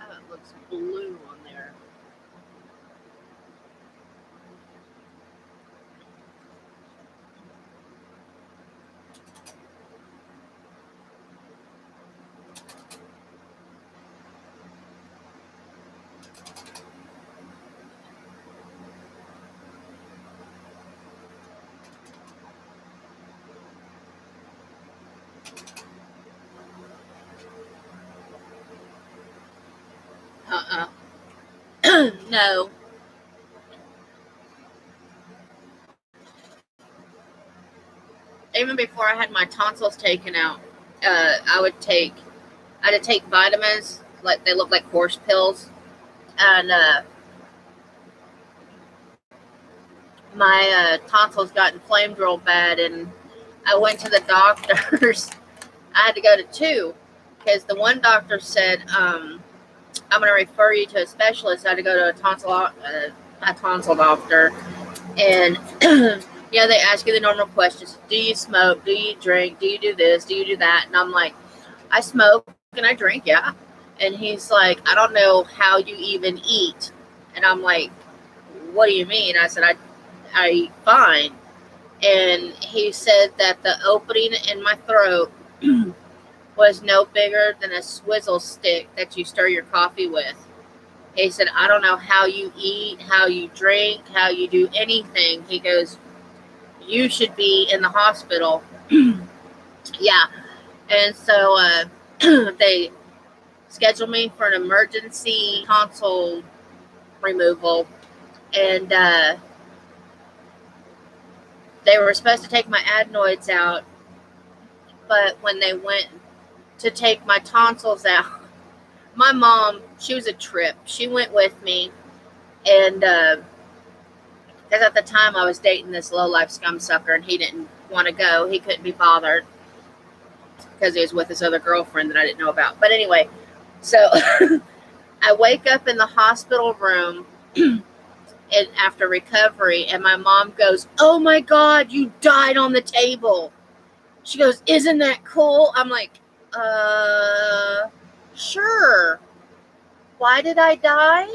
S1: It looks blue on there. No. Even before I had my tonsils taken out, I had to take vitamins, like they look like horse pills, and my tonsils got inflamed real bad, and I went to the doctors. I had to go to two because the one doctor said, I'm going to refer you to a specialist. I had to go to a tonsil doctor. And, yeah, they ask you the normal questions. Do you smoke? Do you drink? Do you do this? Do you do that? And I'm like, I smoke and I drink, yeah. And he's like, I don't know how you even eat. And I'm like, what do you mean? I said, I eat fine. And he said that the opening in my throat was no bigger than a swizzle stick that you stir your coffee with. He said, I don't know how you eat, how you drink, how you do anything. He goes, you should be in the hospital. Yeah. And so they scheduled me for an emergency tonsil removal. And they were supposed to take my adenoids out. But when they went to take my tonsils out, my mom, she was a trip. She went with me. And because at the time I was dating this low-life scum sucker, and he didn't want to go. He couldn't be bothered because he was with his other girlfriend that I didn't know about. But anyway, so I wake up in the hospital room and after recovery, and my mom goes, oh my God, you died on the table. She goes, isn't that cool? I'm like, sure. Why did I die?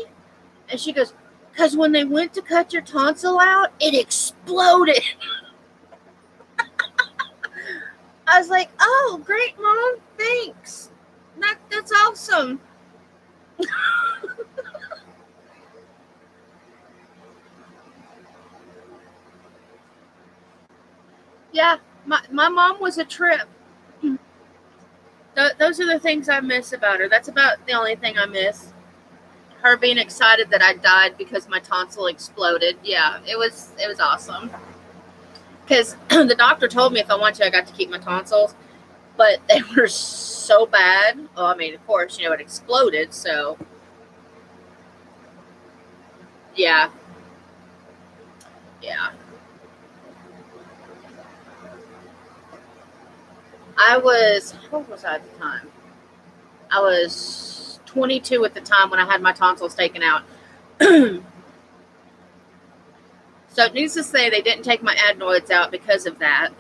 S1: And she goes, because when they went to cut your tonsil out, it exploded. I was like, oh, great, Mom. Thanks. That's awesome. Yeah, my mom was a trip. Those are the things I miss about her. That's about the only thing I miss. Her being excited that I died because my tonsil exploded. Yeah, it was awesome. Because the doctor told me if I wanted to, I got to keep my tonsils. But they were so bad. Well, I mean, of course, it exploded. So, yeah. Yeah. What was I at the time? I was 22 at the time when I had my tonsils taken out. So, needless to say, they didn't take my adenoids out because of that.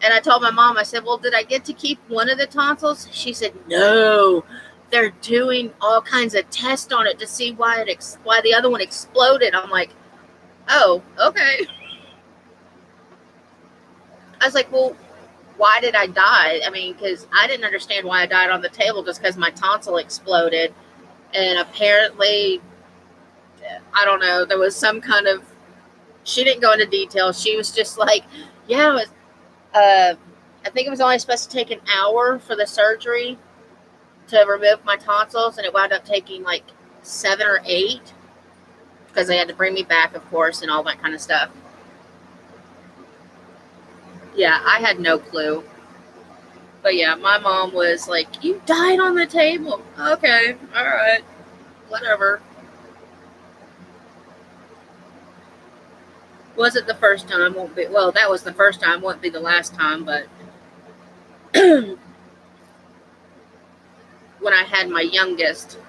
S1: And I told my mom, I said, well, did I get to keep one of the tonsils? She said, no. They're doing all kinds of tests on it to see why the other one exploded. I'm like, oh, okay. I was like, well, why did I die? I mean, because I didn't understand why I died on the table just because my tonsil exploded. And apparently, I don't know, there was some kind of, she didn't go into detail. She was just like, yeah, it was, I think it was only supposed to take an hour for the surgery to remove my tonsils, and it wound up taking like 7 or 8 because they had to bring me back, of course, and all that kind of stuff. Yeah, I had no clue. But yeah, my mom was like, you died on the table. Okay, all right, whatever. Wasn't the first time, won't be. Well, that was the first time, won't be the last time, but when I had my youngest,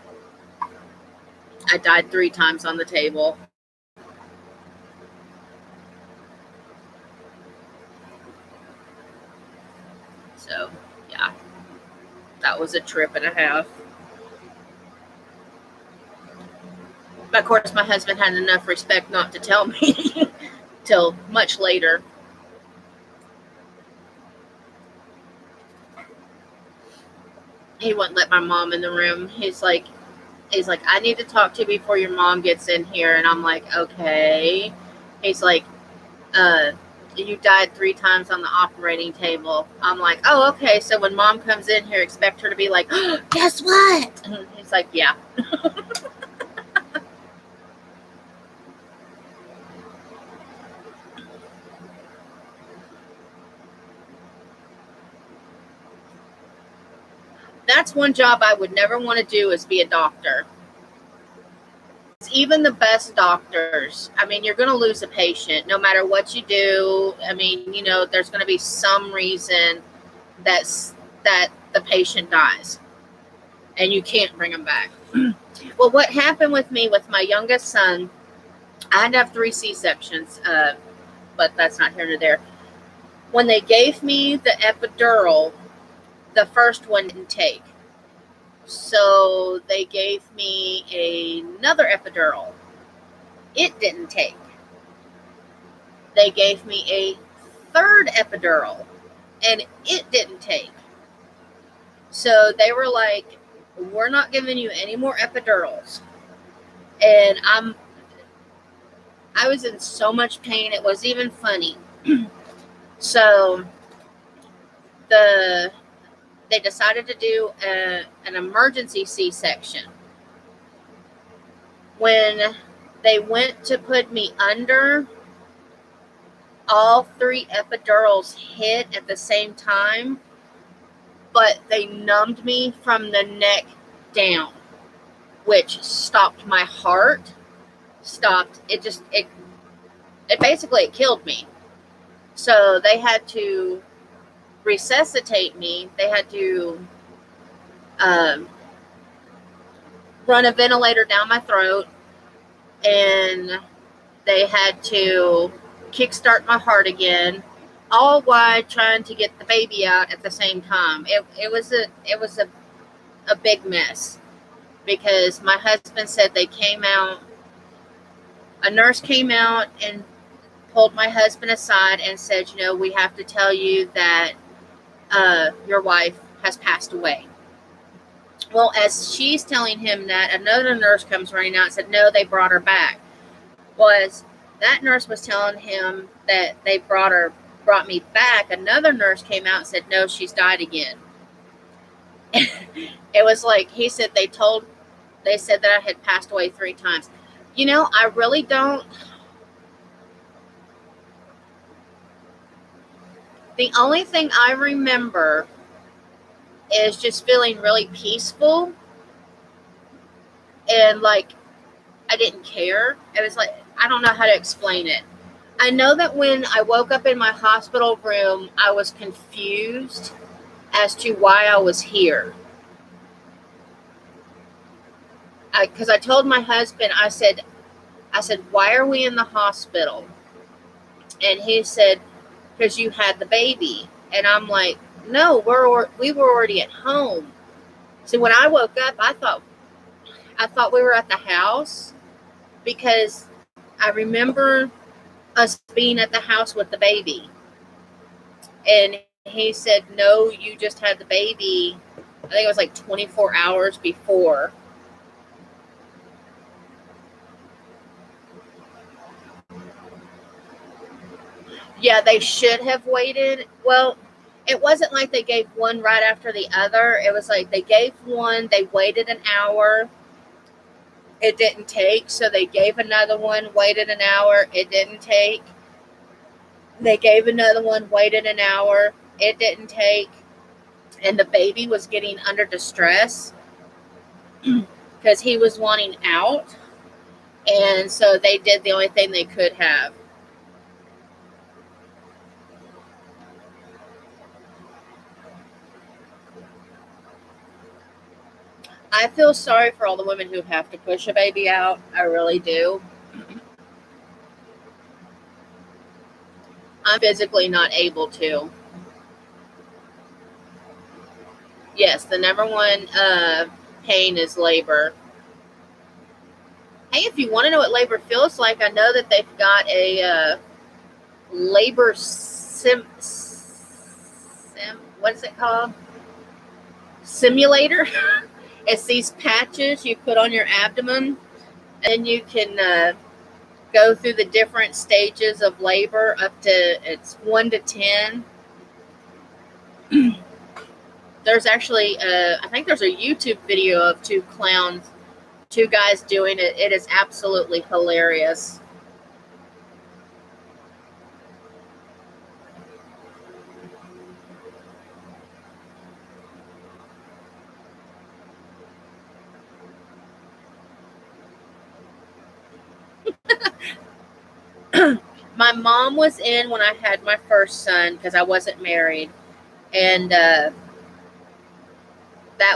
S1: I died 3 times on the table. So, yeah, that was a trip and a half. But of course, my husband had enough respect not to tell me till much later. He wouldn't let my mom in the room. He's like, I need to talk to you before your mom gets in here. And I'm like, okay. He's like, you died 3 times on the operating table. I'm like, oh, okay. So when mom comes in here, expect her to be like, oh, guess what? And he's like, yeah. That's one job I would never want to do, is be a doctor. even the best doctors, I mean, you're going to lose a patient no matter what you do. I mean, there's going to be some reason that the patient dies and you can't bring them back. Well, what happened with me with my youngest son, I had to have 3 C-sections, but that's not here nor there. When they gave me the epidural, the first one didn't take. So they gave me another epidural. It didn't take. They gave me a third epidural, and it didn't take. So they were like, we're not giving you any more epidurals. And I was in so much pain, it was even funny. So they decided to do an emergency C-section. When they went to put me under, all 3 epidurals hit at the same time, but they numbed me from the neck down, which stopped my heart. It basically killed me. So they had to resuscitate me. They had to run a ventilator down my throat, and they had to kickstart my heart again, all while trying to get the baby out at the same time. It was a big mess, because my husband said they came out. A nurse came out and pulled my husband aside and said, we have to tell you that your wife has passed away. Well, as she's telling him that, another nurse comes running out and said, no, they brought her back. That nurse was telling him that they brought me back. Another nurse came out and said, no, she's died again. It was like, he said they said that I had passed away 3 times. I really don't. The only thing I remember is just feeling really peaceful, and like I didn't care. It was like, I don't know how to explain it. I know that when I woke up in my hospital room, I was confused as to why I was here. Because I told my husband, I said, why are we in the hospital? And he said, because you had the baby. And I'm like, no, we were already at home. So when I woke up, I thought we were at the house, because I remember us being at the house with the baby. And he said, no, you just had the baby. I think it was like 24 hours before. Yeah, they should have waited. Well, it wasn't like they gave one right after the other. It was like they gave one, they waited an hour, it didn't take. So they gave another one, waited an hour, it didn't take. They gave another one, waited an hour, it didn't take. And the baby was getting under distress because he was wanting out. And so they did the only thing they could have. I feel sorry for all the women who have to push a baby out. I really do. I'm physically not able to. Yes, the number one pain is labor. Hey, if you want to know what labor feels like, I know that they've got a labor what is it called? Simulator. It's these patches you put on your abdomen, and you can go through the different stages of labor up to, it's 1 to 10. There's actually, I think there's a YouTube video of 2 guys doing it. It is absolutely hilarious. my mom was in when I had my first son because I wasn't married. And that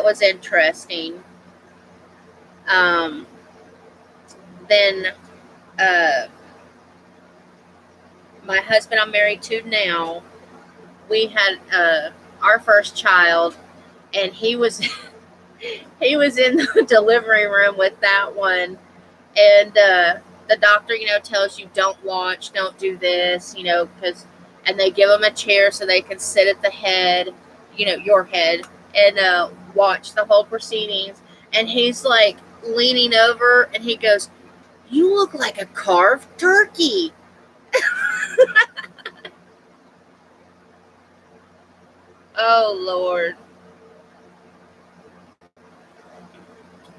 S1: was interesting. Then my husband I'm married to now, we had our first child, and he was he was in the delivery room with that one, and the doctor, tells you don't watch, don't do this, and they give him a chair so they can sit at the head, your head, and watch the whole proceedings. And he's like leaning over, and he goes, "You look like a carved turkey." Oh, Lord.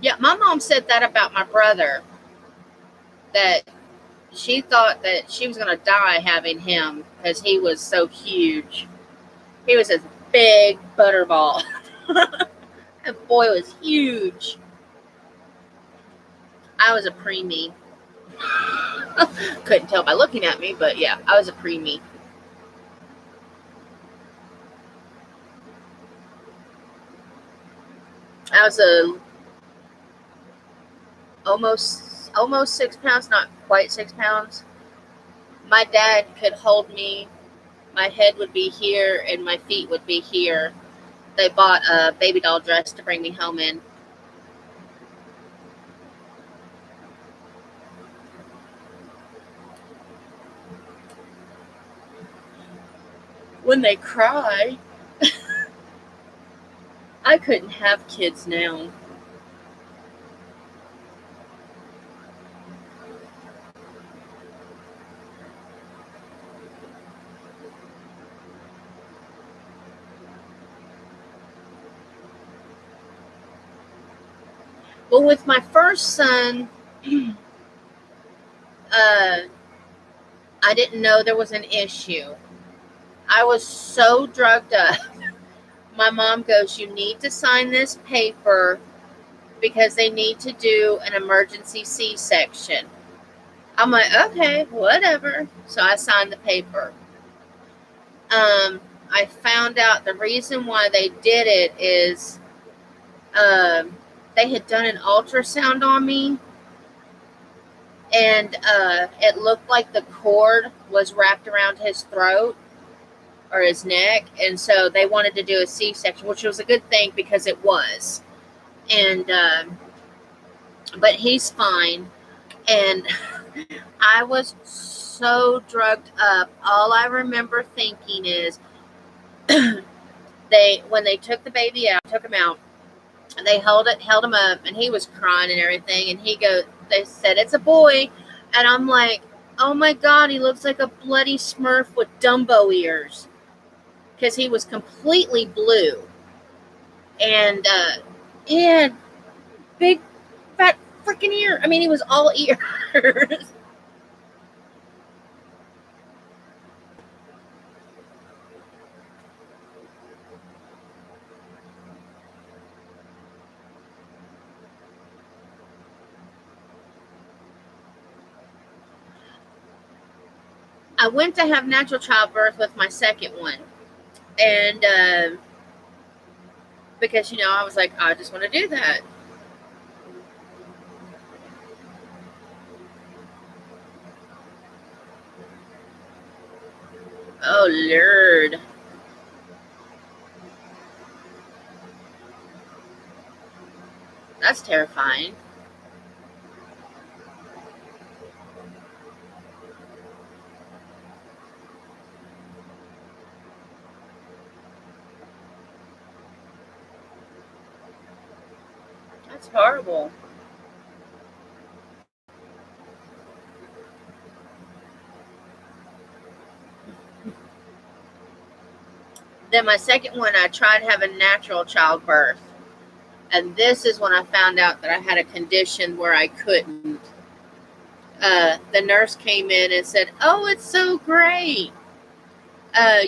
S1: Yeah, my mom said that about my brother, that she thought that she was going to die having him because he was so huge. He was this big butterball. That boy was huge. I was a preemie. Couldn't tell by looking at me, but yeah, I was a preemie. I was almost 6 pounds, not quite 6 pounds. My dad could hold me. My head would be here and my feet would be here. They bought a baby doll dress to bring me home in. When they cry, I couldn't have kids now. Well, with my first son, I didn't know there was an issue. I was so drugged up. My mom goes, "You need to sign this paper because they need to do an emergency C-section." I'm like, "Okay, whatever." So I signed the paper. I found out the reason why they did it is they had done an ultrasound on me, and it looked like the cord was wrapped around his throat or his neck, and so they wanted to do a C-section, which was a good thing because it was. And but he's fine, and I was so drugged up. All I remember thinking is when they took the baby out, took him out, and they held him up, and he was crying and everything, and they said it's a boy, and I'm like, oh my God, he looks like a bloody Smurf with Dumbo ears, because he was completely blue, and he had big fat freaking ear. I mean, he was all ears. I went to have natural childbirth with my second one, and because I was like, I just want to do that. Oh, Lord. That's terrifying. That's horrible. Then my second one, I tried having natural childbirth. And this is when I found out that I had a condition where I couldn't. The nurse came in and said, "Oh, it's so great.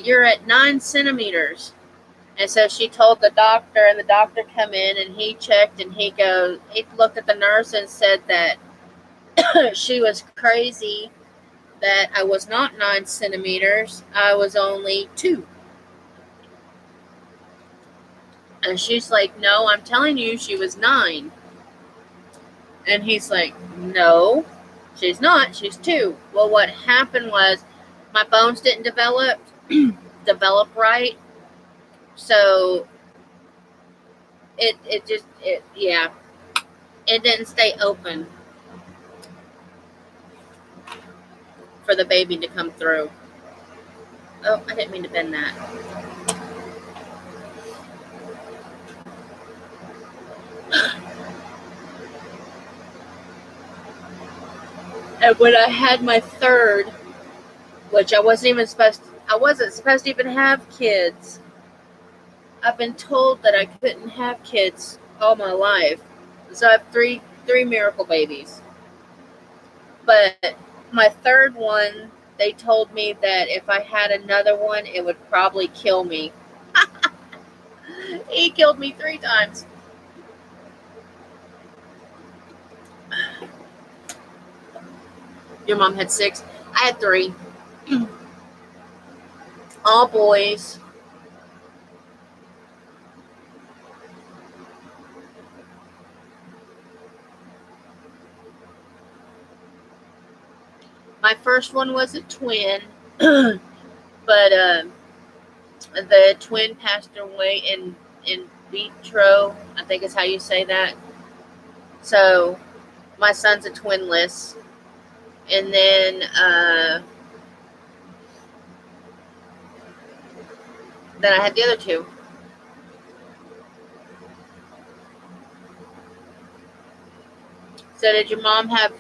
S1: You're at 9 centimeters." And so she told the doctor, and the doctor come in, and he checked, and he looked at the nurse and said that she was crazy, that I was not 9 centimeters, I was only 2. And she's like, no, I'm telling you, she was 9. And he's like, no, she's not. She's 2. Well, what happened was my bones didn't develop right. So yeah, it didn't stay open for the baby to come through. Oh, I didn't mean to bend that. And when I had my third, which I wasn't supposed to even have kids. I've been told that I couldn't have kids all my life. So I have three miracle babies. But my third one, they told me that if I had another one, it would probably kill me. He killed me 3 times. Your mom had 6. I had 3. All boys. My first one was a twin, but the twin passed away in vitro, I think is how you say that. So my son's a twinless. And then I had the other 2. So did your mom have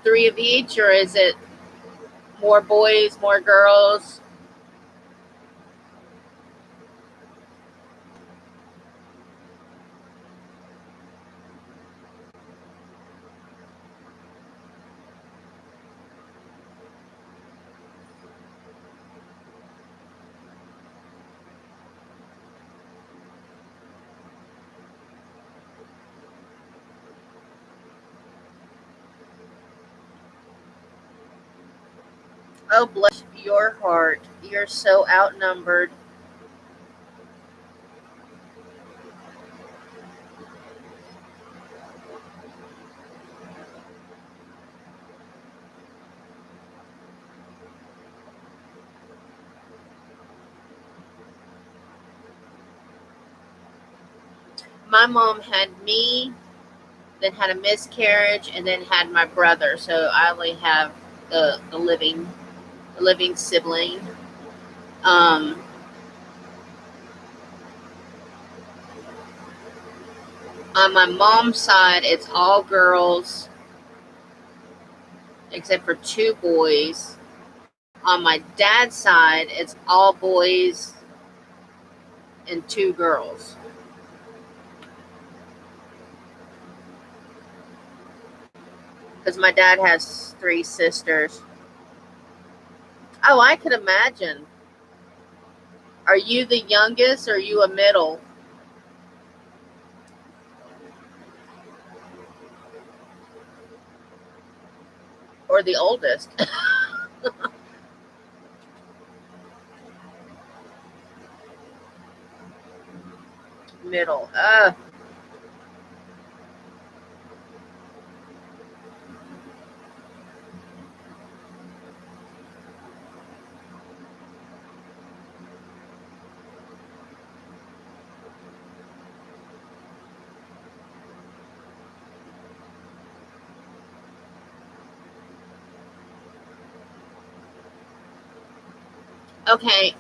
S1: 3 of each, or is it more boys, more girls? Oh, bless your heart. You're so outnumbered. My mom had me, then had a miscarriage, and then had my brother. So I only have the living sibling. Um, on my mom's side, it's all girls, except for 2 boys. On my dad's side, it's all boys and 2 girls. Because my dad has 3 sisters. Oh, I could imagine. Are you the youngest, or are you a middle? Or the oldest? Middle. Okay,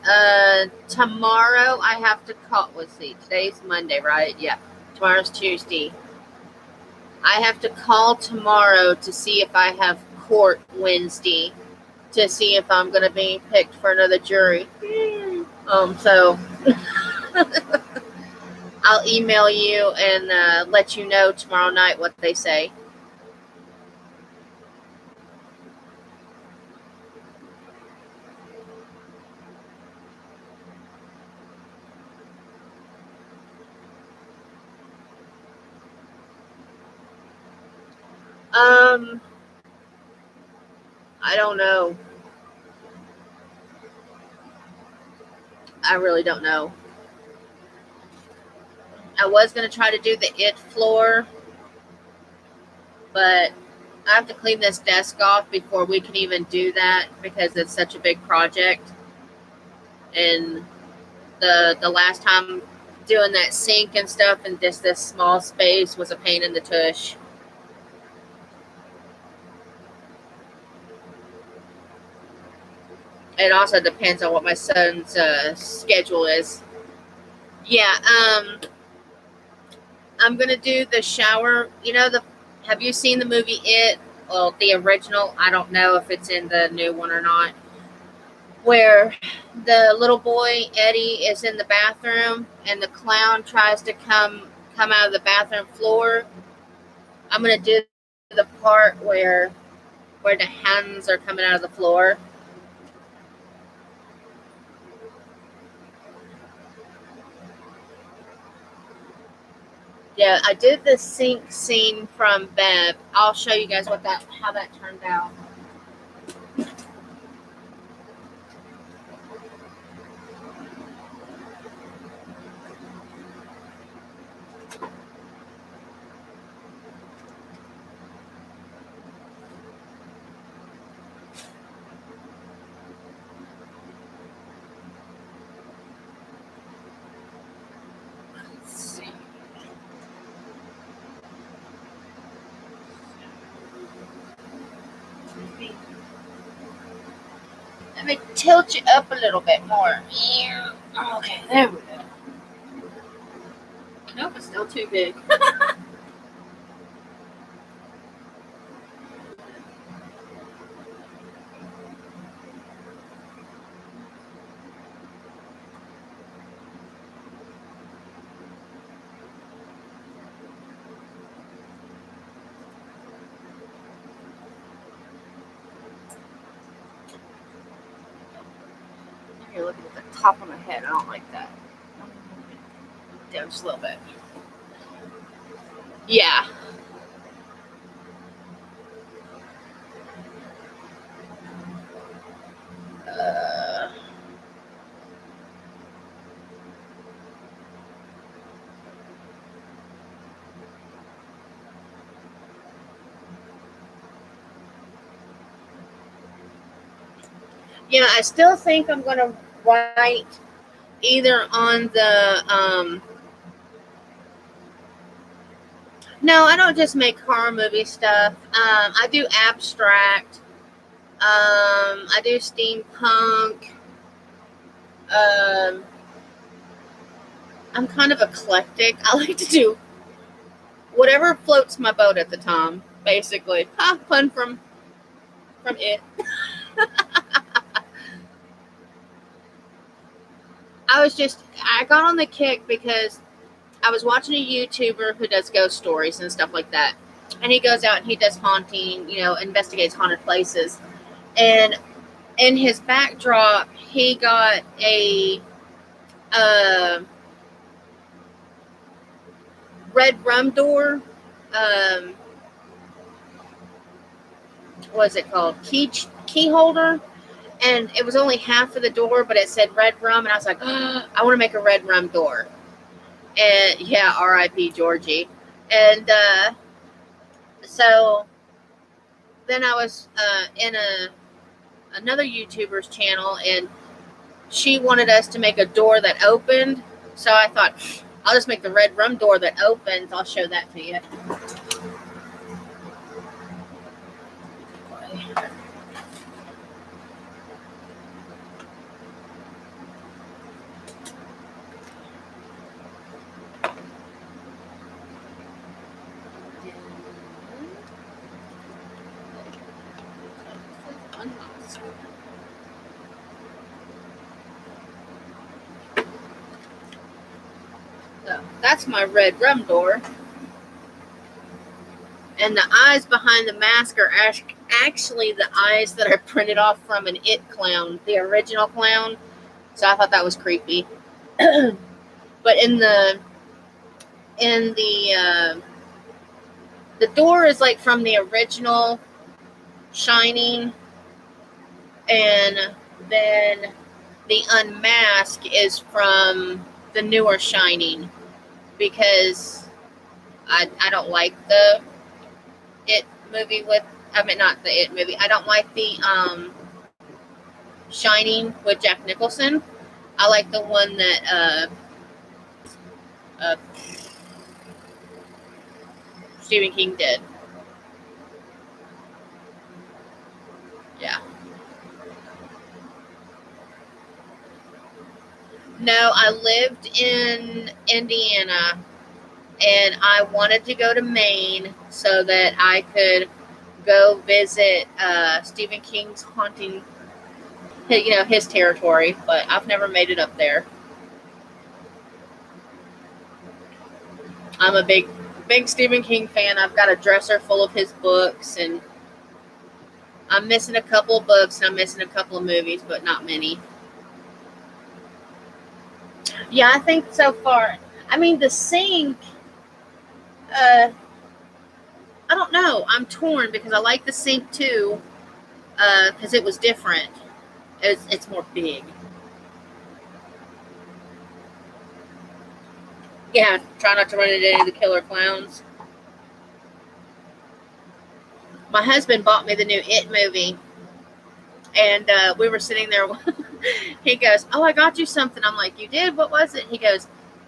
S1: tomorrow I have to call. Let's see, today's Monday, right? Yeah, tomorrow's Tuesday. I have to call tomorrow to see if I have court Wednesday, to see if I'm going to be picked for another jury. So I'll email you and let you know tomorrow night what they say. Um, I don't know. I really don't know. I was going to try to do the it floor, but I have to clean this desk off before we can even do that because it's such a big project. And the last time doing that sink and stuff in just this small space was a pain in the tush. It also depends on what my son's schedule is. Yeah, I'm gonna do the shower. You know the. Have you seen the movie It? Well, the original. I don't know if it's in the new one or not. Where the little boy Eddie is in the bathroom and the clown tries to come out of the bathroom floor. I'm gonna do the part where the hands are coming out of the floor. Yeah, I did the sink scene from Bev. I'll show you guys how that turned out. Let's see. Let me tilt you up a little bit more. Okay, there we go. Nope, it's still too big. You're looking at the top of my head. I don't like that. Down just a little bit. Yeah. Uh, yeah, I still think I'm going to write either on the. No, I don't just make horror movie stuff. I do abstract. I do steampunk. Um, I'm kind of eclectic. I like to do whatever floats my boat at the time, basically. Pun from it. I got on the kick because I was watching a YouTuber who does ghost stories and stuff like that. And he goes out and he does haunting, investigates haunted places. And in his backdrop, he got a red rum door. What is it called? Key holder. And it was only half of the door, but it said red rum. And I was like, oh, I want to make a red rum door. And yeah, R.I.P. Georgie. And so then I was in another YouTuber's channel, and she wanted us to make a door that opened. So I thought, I'll just make the red rum door that opens. I'll show that to you. So that's my red rum door. And the eyes behind the mask are actually the eyes that I printed off from an It clown, the original clown. So I thought that was creepy. But in the the door is like from the original Shining, And then the Unmask is from the newer Shining, because I don't like the It movie with, I mean, not the It movie. I don't like the Shining with Jack Nicholson. I like the one that uh, Stephen King did. Yeah. No, I lived in Indiana, and I wanted to go to Maine so that I could go visit Stephen King's haunting, his territory. But I've never made it up there. I'm a big Stephen King fan. I've got a dresser full of his books, and I'm missing a couple of books, and I'm missing a couple of movies, but not many. Yeah, I think so far. I mean, The Sink. Uh, I don't know. I'm torn because I like The Sink too, because it was different. It's more big. Yeah, try not to run into any of the killer clowns. My husband bought me the new It movie, and we were sitting there. He goes, "Oh, I got you something." I'm like, "You did? What was it?" He goes,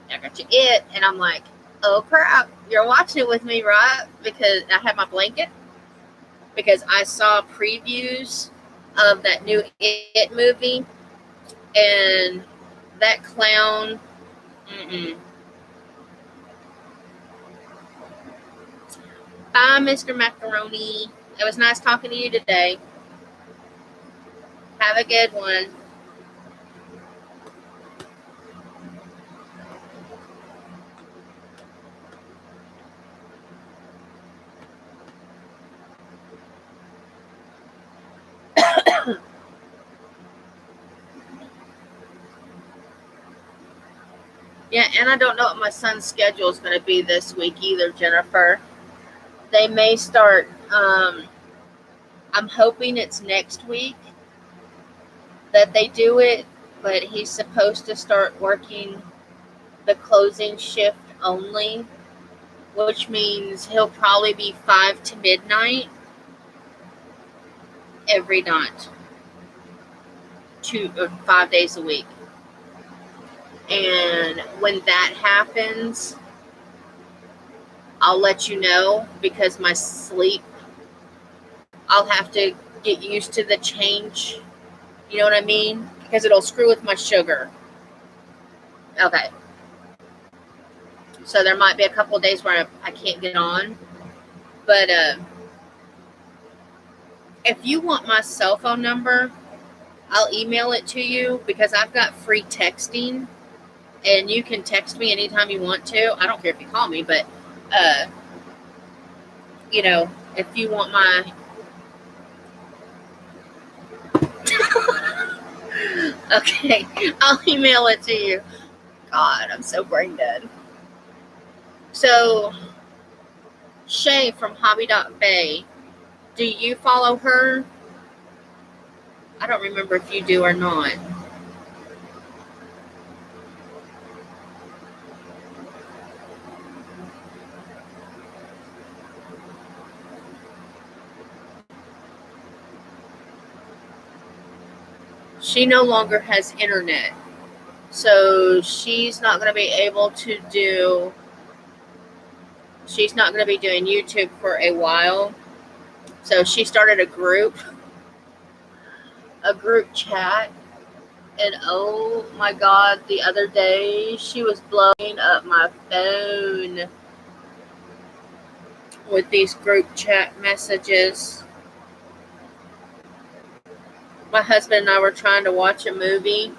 S1: "I got you It," and I'm like, "Oh crap! You're watching it with me, right?" Because I have my blanket, because I saw previews of that new It movie, and that clown. Mm-mm. Bye, Mr. Macaroni. It was nice talking to you today. Have a good one. Yeah, and I don't know what my son's schedule is going to be this week either, Jennifer. They may start, I'm hoping it's next week that they do it, but he's supposed to start working the closing shift only, which means he'll probably be 5 to midnight every night, 5 days a week. And when that happens, I'll let you know, because my sleep, I'll have to get used to the change. You know what I mean? Because it'll screw with my sugar. Okay. So there might be a couple of days where I can't get on. But if you want my cell phone number, I'll email it to you, because I've got free texting, and you can text me anytime you want to. I don't care if you call me, but uh, if you want my okay, I'll email it to you. God, I'm so brain dead. So, Shay from Hobby Bay, do you follow her? I don't remember if you do or not. She no longer has internet, so she's not going to be able to do. She's not going to be doing YouTube for a while. So she started a group chat, and oh my God, the other day she was blowing up my phone with these group chat messages. My husband and I were trying to watch a movie.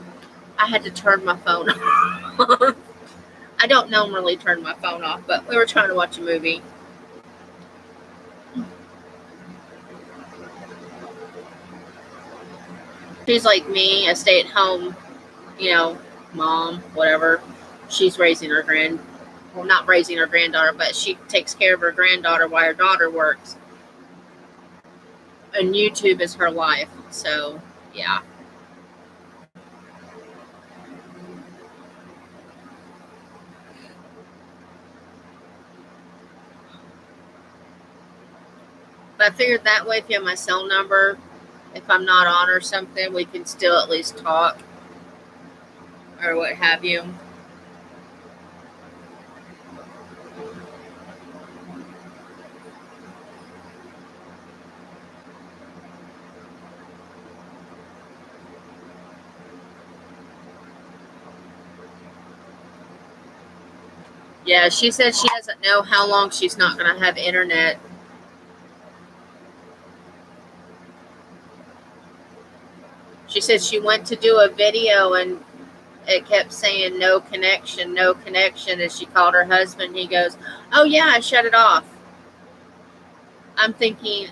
S1: I had to turn my phone off. I don't normally turn my phone off, but we were trying to watch a movie. She's like me, a stay-at-home, mom, whatever. She's raising her not raising her granddaughter, but she takes care of her granddaughter while her daughter works. And YouTube is her life. So, Yeah. But I figured that way, if you have my cell number, if I'm not on or something, we can still at least talk or what have you. Yeah, she said she doesn't know how long she's not going to have internet. She said she went to do a video and it kept saying no connection, no connection. And she called her husband. He goes, "Oh, yeah, I shut it off." I'm thinking,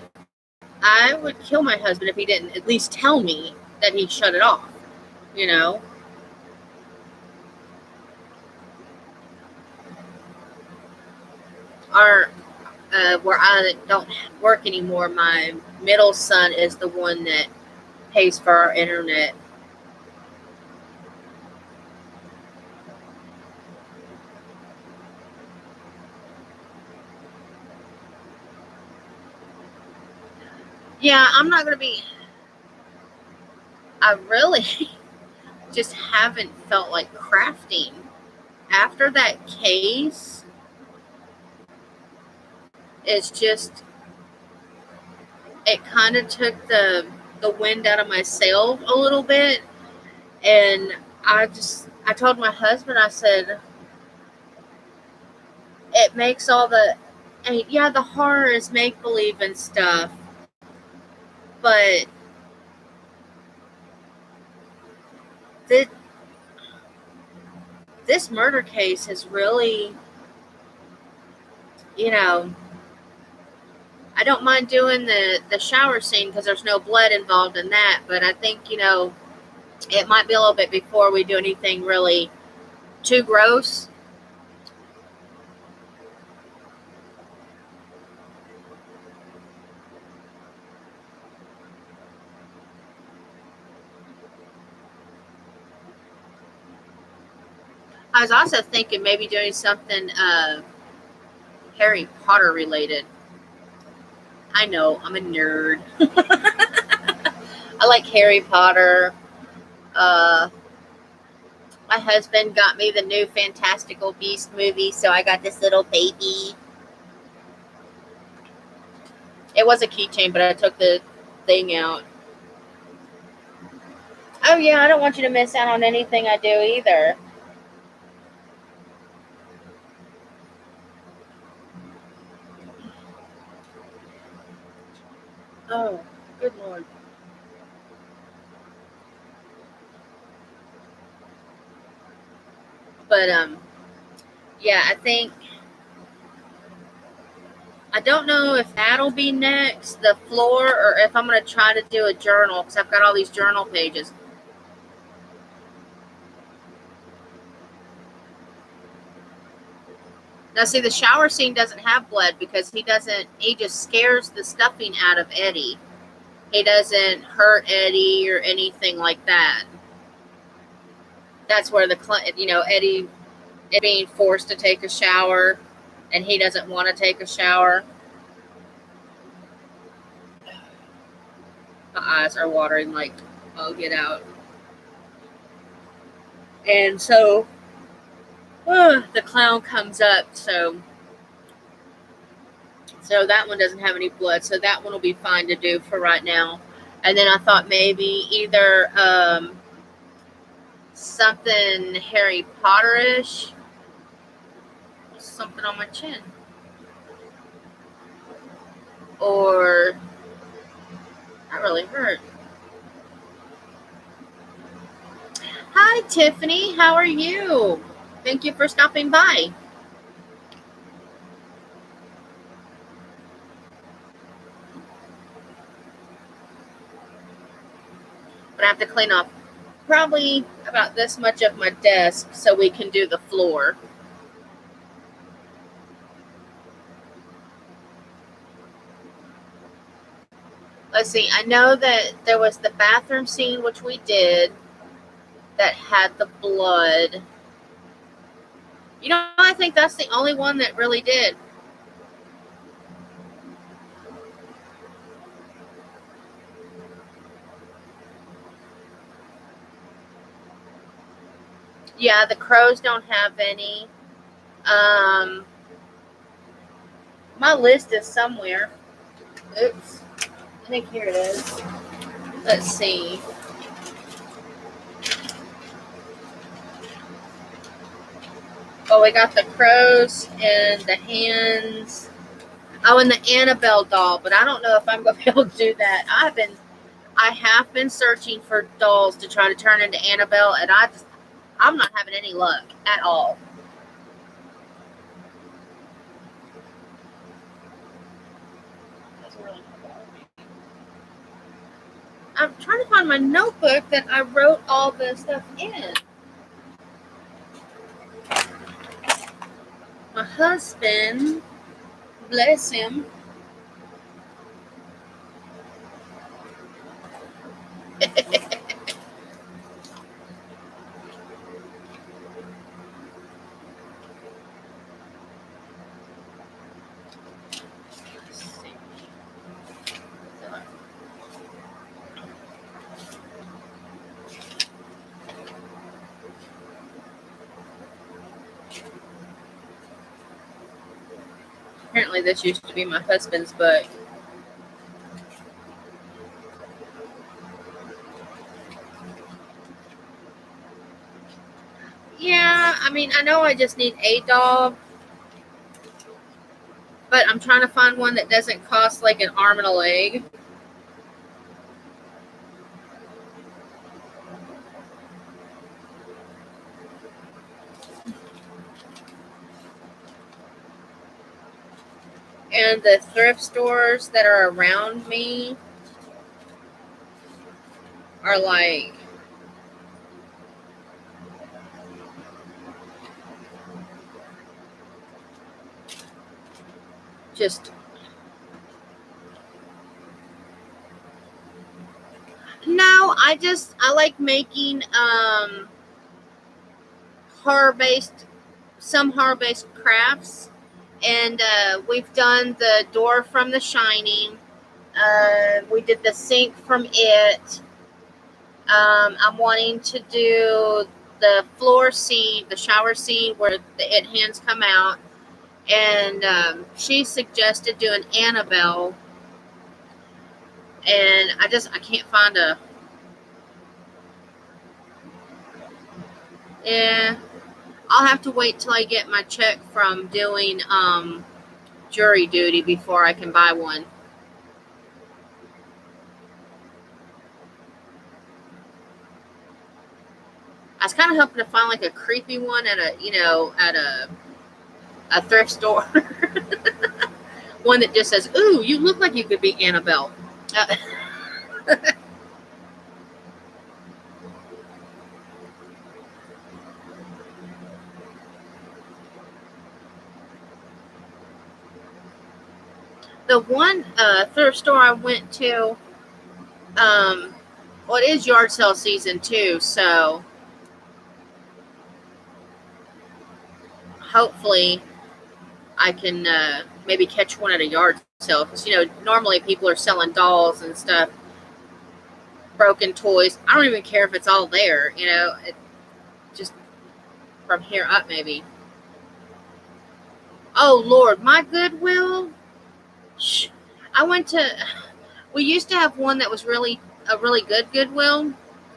S1: I would kill my husband if he didn't at least tell me that he shut it off, you know? Our, where I don't work anymore, my middle son is the one that pays for our internet. Yeah, I'm not going to be. I really just haven't felt like crafting. After that case, it's just, it kind of took the wind out of my sail a little bit. And I told my husband, I said, it makes all the, and yeah, the horror is make believe and stuff, but this, this murder case has really, you know, I don't mind doing the shower scene because there's no blood involved in that, but I think, it might be a little bit before we do anything really too gross. I was also thinking maybe doing something Harry Potter related. I know, I'm a nerd. I like Harry Potter. Uh, my husband got me the new Fantastical Beast movie, so I got this little baby. It was a keychain, but I took the thing out. Oh, yeah, I don't want you to miss out on anything I do either. Oh, good Lord. But, yeah, I don't know if that'll be next, the floor, or if I'm going to try to do a journal, because I've got all these journal pages. Now, see, the shower scene doesn't have blood because he just scares the stuffing out of Eddie. He doesn't hurt Eddie or anything like that. That's where Eddie being forced to take a shower and he doesn't want to take a shower. My eyes are watering like, oh, get out. And so the clown comes up, so that one doesn't have any blood, so that one will be fine to do for right now. And then I thought maybe either something Harry Potter-ish, something on my chin, or that really hurt. Hi, Tiffany. How are you? Thank you for stopping by. But I have to clean off probably about this much of my desk so we can do the floor. let's see. I know that there was the bathroom scene, which we did, that had the blood. You know, I think that's the only one that really did. Yeah, the crows don't have any. My list is somewhere. Oops. I think here it is. Let's see. Oh, we got the crows and the hands. Oh, and the Annabelle doll, but I don't know if I'm going to be able to do that. I have been searching for dolls to try to turn into Annabelle, and I'm not having any luck at all. I'm trying to find my notebook that I wrote all the stuff in. My husband, bless him. Apparently this used to be my husband's book. Yeah, I mean, I know I just need a dog, but I'm trying to find one that doesn't cost like an arm and a leg. And the thrift stores that are around me are like just no, I like making horror based crafts, and we've done the door from The Shining. We did the sink from It. I'm wanting to do the floor scene, the shower scene where the It hands come out, and she suggested doing Annabelle, and I can't find a. Yeah, I'll have to wait till I get my check from doing jury duty before I can buy one. I was kind of hoping to find like a creepy one at a thrift store. One that just says, "Ooh, you look like you could be Annabelle." The one thrift store I went to, well, it is yard sale season too, so hopefully I can maybe catch one at a yard sale, because normally people are selling dolls and stuff, broken toys. I don't even care if it's all there, just from here up maybe. Oh Lord, my Goodwill. We used to have one that was a really good Goodwill.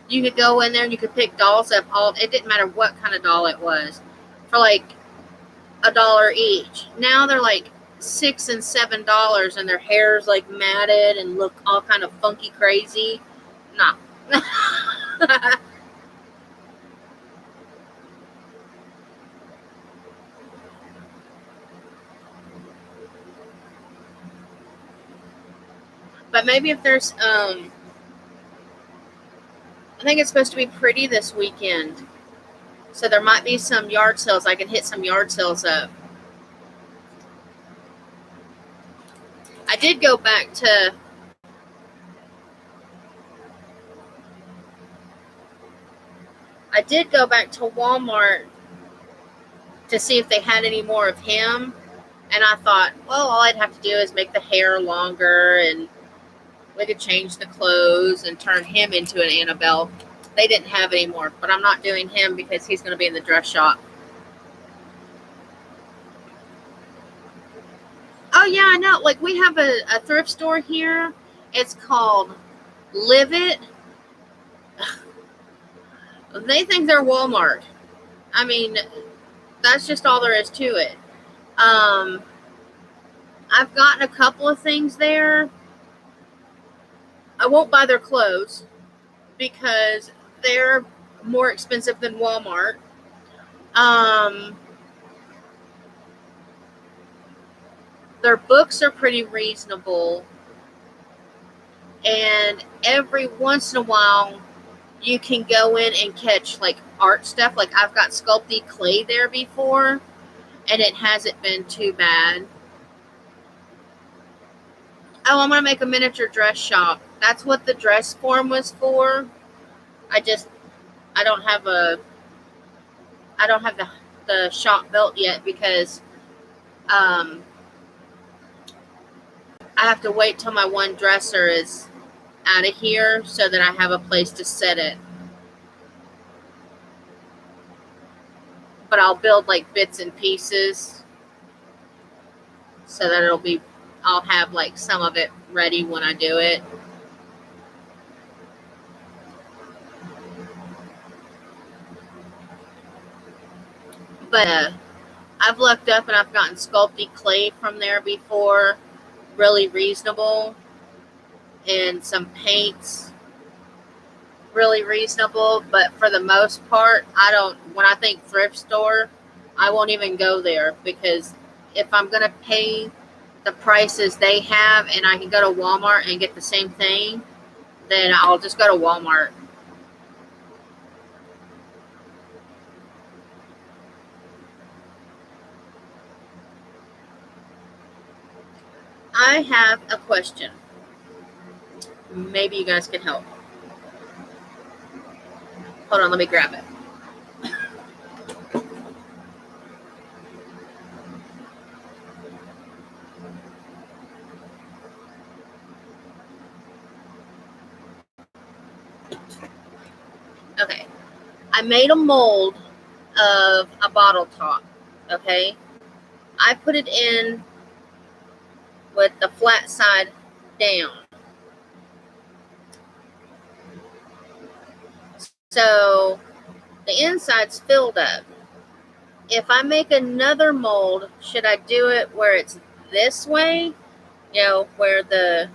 S1: You could go in there and you could pick dolls up it didn't matter what kind of doll it was, for like $1 each. Now they're like $6 and $7, and their hair's like matted and look all kind of funky crazy. Nah. But maybe if there's I think it's supposed to be pretty this weekend, so there might be some yard sales. I can hit some yard sales up. I did go back to I did go back to Walmart to see if they had any more of him. And I thought, well, all I'd have to do is make the hair longer and we could change the clothes and turn him into an Annabelle. They didn't have any more, but I'm not doing him because he's going to be in the dress shop. Oh, yeah, I know. Like, we have a thrift store here. It's called Live It. They think they're Walmart. I mean, that's just all there is to it. I've gotten a couple of things there. I won't buy their clothes because they're more expensive than Walmart. Their books are pretty reasonable. And every once in a while, you can go in and catch like art stuff. Like I've got Sculpey clay there before, and it hasn't been too bad. Oh, I'm going to make a miniature dress shop. That's what the dress form was for. I don't have the shop built yet because I have to wait till my one dresser is out of here so that I have a place to set it. But I'll build like bits and pieces so that I'll have like some of it ready when I do it. But I've looked up and I've gotten Sculpey clay from there before, really reasonable, and some paints, really reasonable. But for the most part, when I think thrift store, I won't even go there because if I'm going to pay the prices they have and I can go to Walmart and get the same thing, then I'll just go to Walmart. I have a question. Maybe you guys can help. Hold on, let me grab it. Okay. I made a mold of a bottle top. Okay. I put it in with the flat side down. So the inside's filled up. If I make another mold, should I do it where it's this way? You know, where the...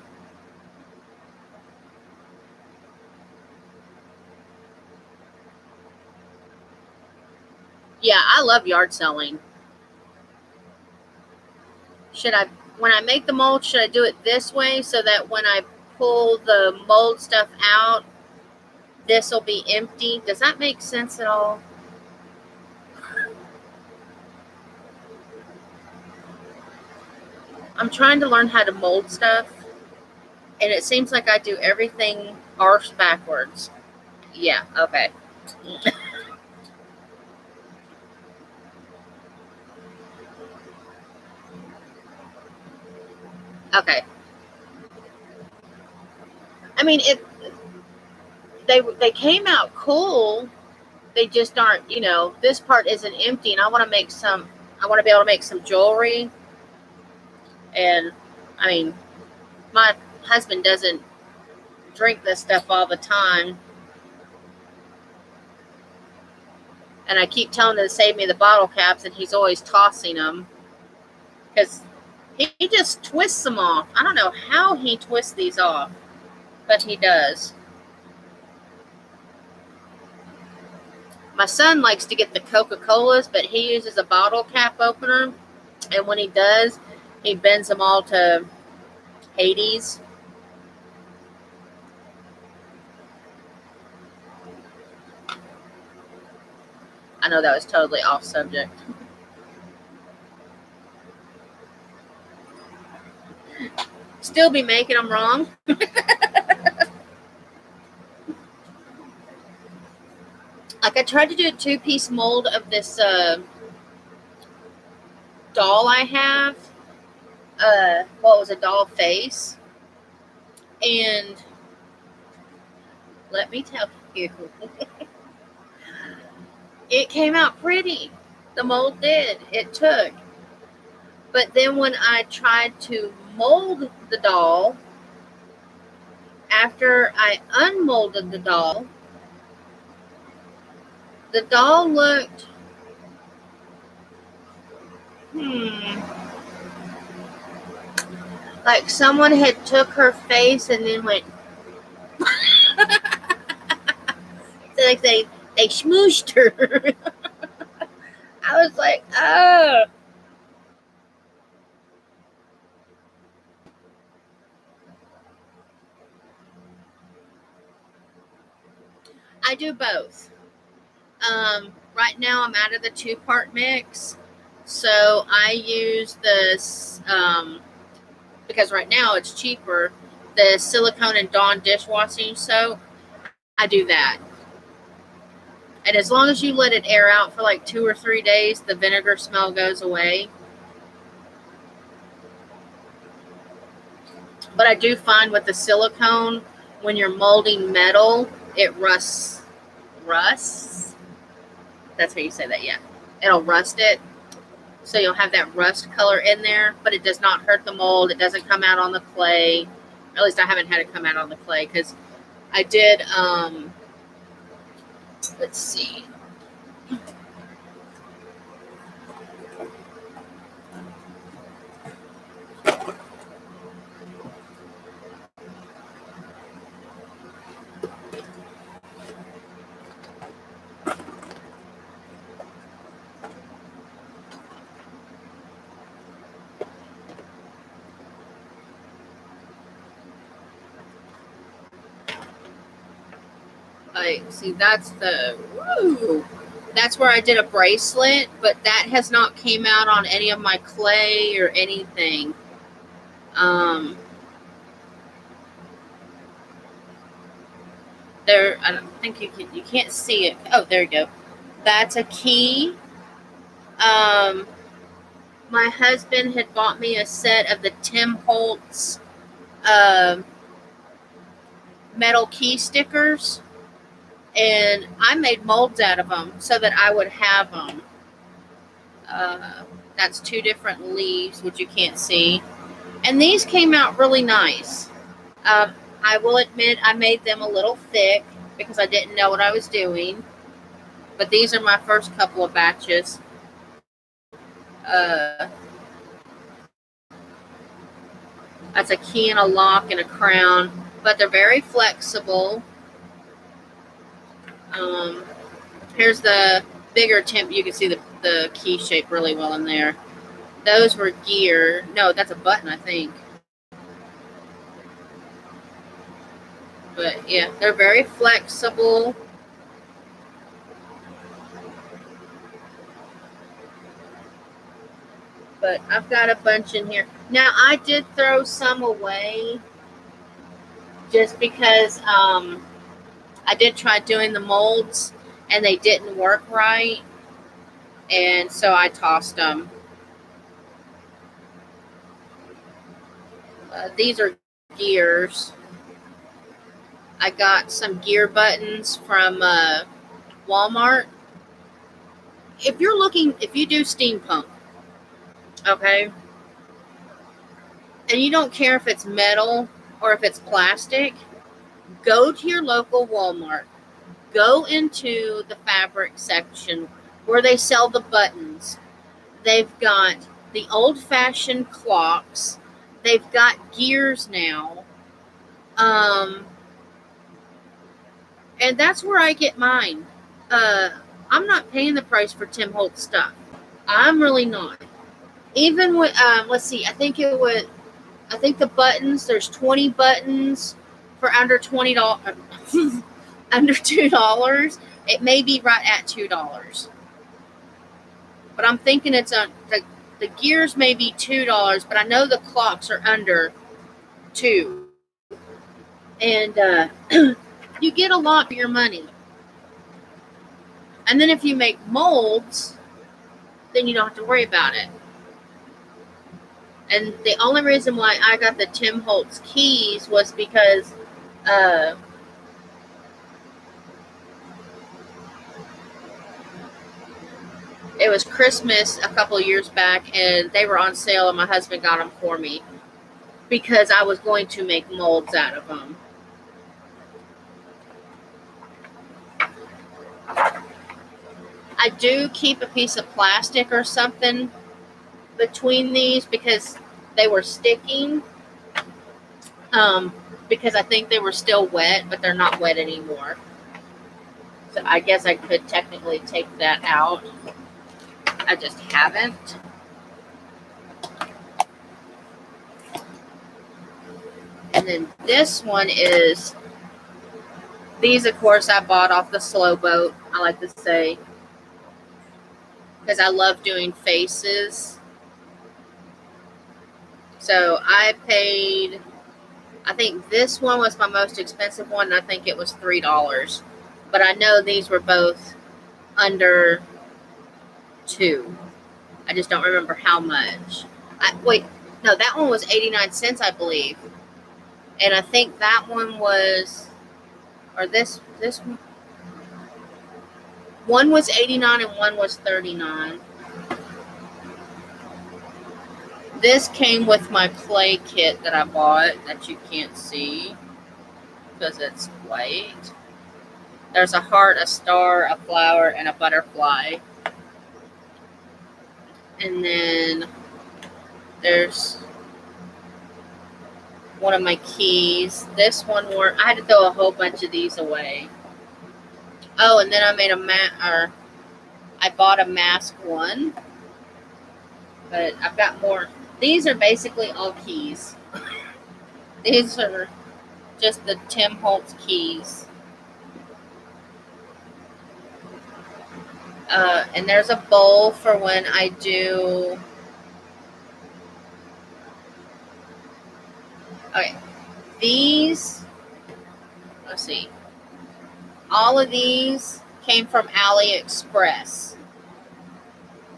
S1: Yeah, I love yard selling. When I make the mold, should I do it this way so that when I pull the mold stuff out, this will be empty? Does that make sense at all? I'm trying to learn how to mold stuff, and it seems like I do everything arse backwards. Yeah, okay. Okay. I mean, they came out cool. They just aren't, this part isn't empty, and I want to be able to make some jewelry. And I mean, my husband doesn't drink this stuff all the time, and I keep telling him to save me the bottle caps, and he's always tossing them because he just twists them off. I don't know how he twists these off, but he does. My son likes to get the Coca-Colas, but he uses a bottle cap opener, and when he does, he bends them all to Hades. I know that was totally off subject. Still be making them wrong. Like I tried to do a 2-piece mold of this doll I have. Well, it was a doll face. And let me tell you, it came out pretty. The mold did. It took. But then when I tried to mold the doll, after I unmolded the doll looked, like someone had took her face and then went, like they smooshed her. I was like, oh. I do both. Right now I'm out of the 2-part mix, so I use this because right now it's cheaper. The silicone and Dawn dishwashing soap. I do that, and as long as you let it air out for like 2 or 3 days, the vinegar smell goes away. But I do find with the silicone, when you're molding metal, it rusts. That's how you say that, yeah. It'll rust it. So you'll have that rust color in there, but it does not hurt the mold. It doesn't come out on the clay. Or at least I haven't had it come out on the clay, because I did, let's see. See, that's that's where I did a bracelet, but that has not came out on any of my clay or anything. There, I don't think you can't see it. Oh, there you go. That's a key. My husband had bought me a set of the Tim Holtz metal key stickers, and I made molds out of them so that I would have them. That's 2 different leaves, which you can't see. And these came out really nice. I will admit I made them a little thick because I didn't know what I was doing. But these are my first couple of batches. That's a key and a lock and a crown. But they're very flexible. Here's the bigger temp. You can see the key shape really well in there. Those were gear. No, that's a button, I think. But yeah, they're very flexible. But I've got a bunch in here. Now, I did throw some away just because I did try doing the molds and they didn't work right. And so I tossed them. These are gears. I got some gear buttons from Walmart. If you do steampunk, okay, and you don't care if it's metal or if it's plastic, go to your local Walmart. Go into the fabric section where they sell the buttons. They've got the old-fashioned clocks. They've got gears now. And that's where I get mine. I'm not paying the price for Tim Holtz stuff. I'm really not. Even with, let's see, I think the buttons, there's 20 buttons for under $20, under $2. It may be right at $2. But I'm thinking it's the gears may be $2, but I know the clocks are under $2. And you get a lot for your money. And then if you make molds, then you don't have to worry about it. And the only reason why I got the Tim Holtz keys was because it was Christmas a couple of years back, and they were on sale, and my husband got them for me because I was going to make molds out of them. I do keep a piece of plastic or something between these because they were sticking. Because I think they were still wet, but they're not wet anymore. So I guess I could technically take that out. I just haven't. And then this one is, these of course I bought off the Slow Boat, I like to say, because I love doing faces. So I paid, I think this one was my most expensive one, and I think it was $3. But I know these were both under $2. I just don't remember how much. Wait, no, that one was 89 cents, I believe. And I think that one was, or this one was 89 and one was 39. This came with my clay kit that I bought that you can't see because it's white. There's a heart, a star, a flower, and a butterfly. And then there's one of my keys. This one I had to throw a whole bunch of these away. Oh, and then I made I bought a mask one. But I've got more. These are basically all keys. These are just the Tim Holtz keys. And there's a bowl for when I do. Okay, these, let's see. All of these came from AliExpress.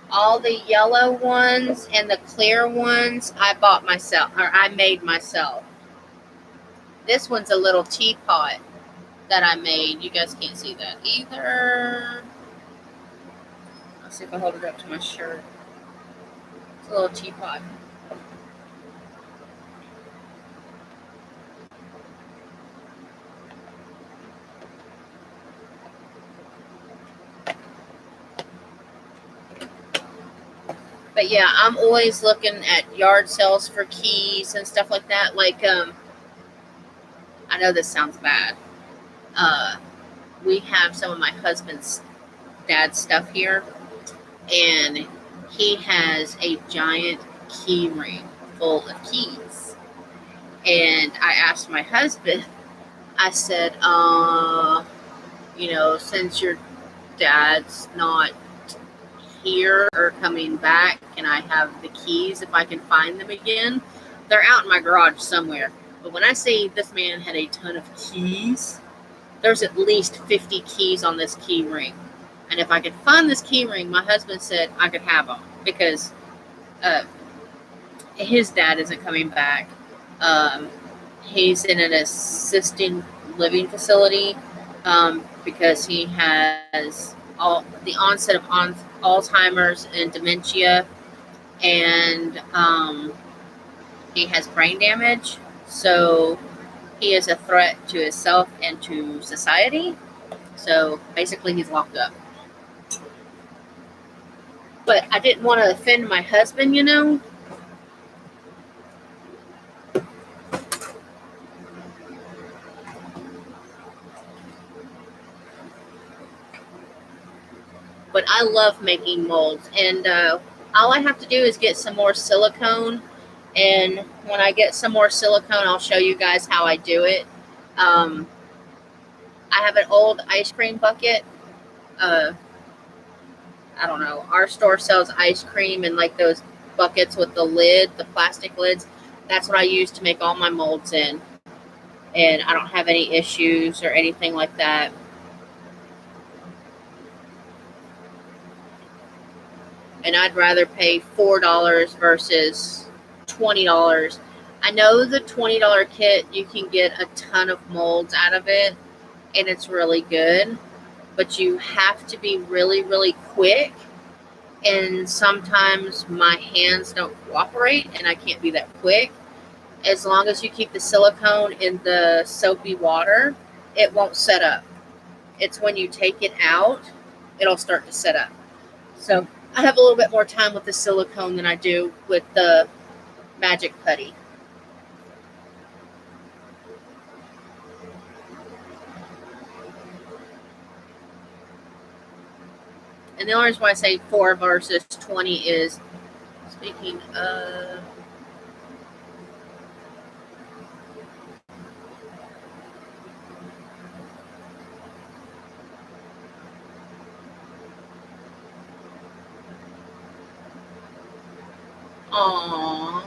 S1: All the yellow ones and the clear ones I bought myself, or I made myself. This one's a little teapot that I made. You guys can't see that either. Let's see if I hold it up to my shirt. It's a little teapot. But yeah, I'm always looking at yard sales for keys and stuff like that. Like, I know this sounds bad. We have some of my husband's dad's stuff here, and he has a giant key ring full of keys. And I asked my husband, I said, since your dad's not here or coming back, can I have the keys if I can find them again? They're out in my garage somewhere. But when I say this man had a ton of keys, there's at least 50 keys on this key ring. And if I could find this key ring, my husband said I could have them because his dad isn't coming back. He's in an assisted living facility because he has the onset of Alzheimer's and dementia, and he has brain damage. So he is a threat to himself and to society. So basically, he's locked up. But I didn't want to offend my husband, But I love making molds. And all I have to do is get some more silicone. And when I get some more silicone, I'll show you guys how I do it. I have an old ice cream bucket. I don't know. Our store sells ice cream in like those buckets with the lid, the plastic lids. That's what I use to make all my molds in. And I don't have any issues or anything like that. and I'd rather pay $4 versus $20. I know the $20 kit, you can get a ton of molds out of it, and it's really good, but you have to be really, really quick, and sometimes my hands don't cooperate, and I can't be that quick. As long as you keep the silicone in the soapy water, it won't set up. It's when you take it out, it'll start to set up. So I have a little bit more time with the silicone than I do with the Magic Putty. And the only reason why I say 4 versus 20 is, speaking of, aww.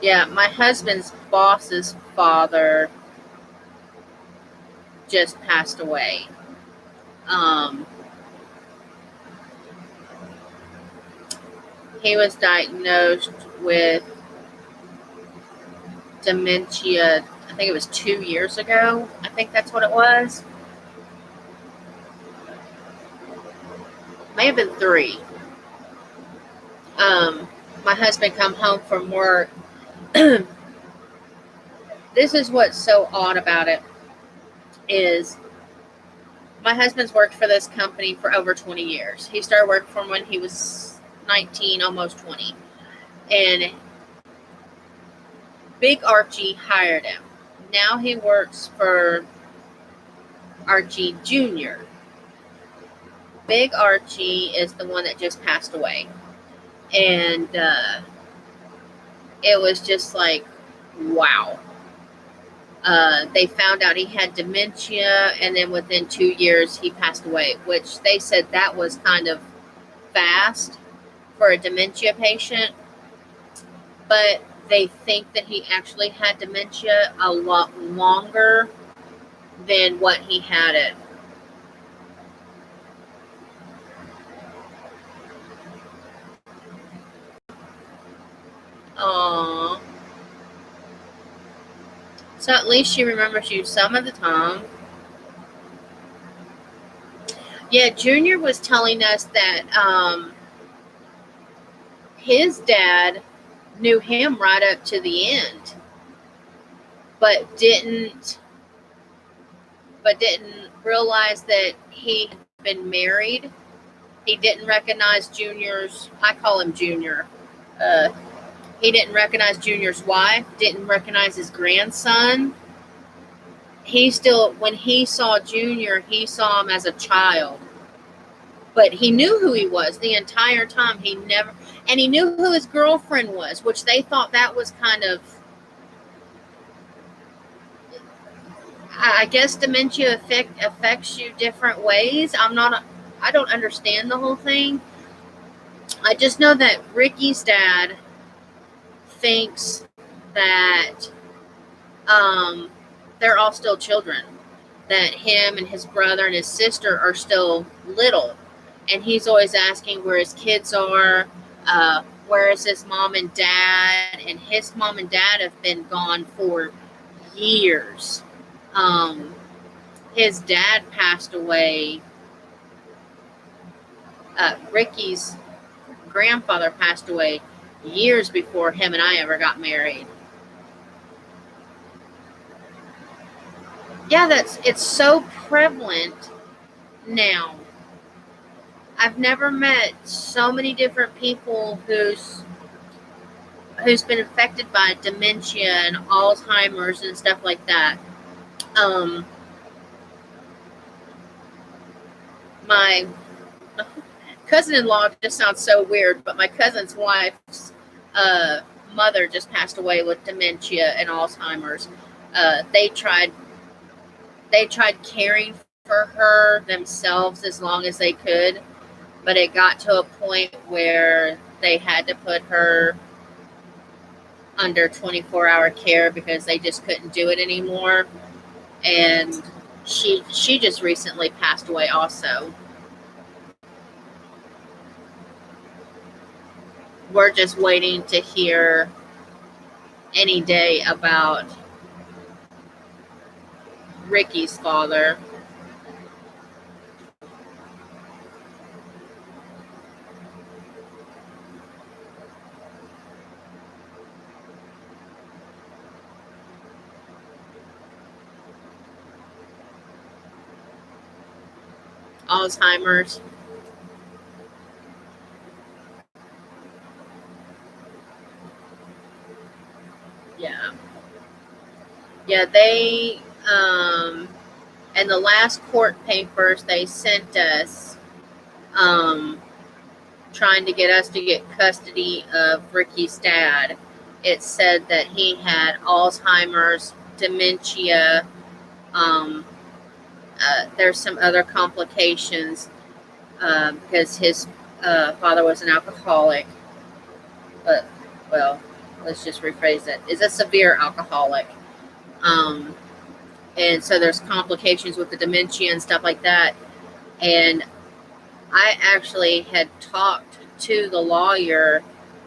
S1: Yeah, my husband's boss's father just passed away. He was diagnosed with dementia, I think it was 2 years ago. I think that's what it was. May have been 3. My husband come home from work. This is what's so odd about it is my husband's worked for this company for over 20 years. He started working for him when he was 19, almost 20. And Big Archie hired him. Now he works for Archie Jr. Big Archie is the one that just passed away. And it was just like, wow. They found out he had dementia, and then within 2 years he passed away, which they said that was kind of fast for a dementia patient. But they think that he actually had dementia a lot longer than what he had it. Aww. So at least she remembers you some of the time. Yeah, Junior was telling us that his dad knew him right up to the end, but didn't realize that he had been married. He didn't recognize Junior's, I call him Junior. He didn't recognize Junior's wife, didn't recognize his grandson. When he saw Junior, he saw him as a child. But he knew who he was the entire time. He knew who his girlfriend was, which they thought that was kind of, I guess dementia affects you different ways. I don't understand the whole thing. I just know that Ricky's dad thinks that they're all still children, that him and his brother and his sister are still little, and he's always asking where his kids are, where is his mom and dad, and his mom and dad have been gone for years. His dad passed away. Ricky's grandfather passed away years before him and I ever got married. Yeah, it's so prevalent now. I've never met so many different people who's been affected by dementia and Alzheimer's and stuff like that. My cousin-in-law just sounds so weird, but my cousin's wife's mother just passed away with dementia and Alzheimer's. They tried caring for her themselves as long as they could, but it got to a point where they had to put her under 24-hour care because they just couldn't do it anymore. And she just recently passed away also. we're just waiting to hear any day about Ricky's father. Alzheimer's. Yeah. Yeah, they, and the last court papers they sent us, trying to get us to get custody of Ricky's dad, it said that he had Alzheimer's, dementia, there's some other complications, because his father was an alcoholic, but, well, let's just rephrase it, is a severe alcoholic. And so there's complications with the dementia and stuff like that. And I actually had talked to the lawyer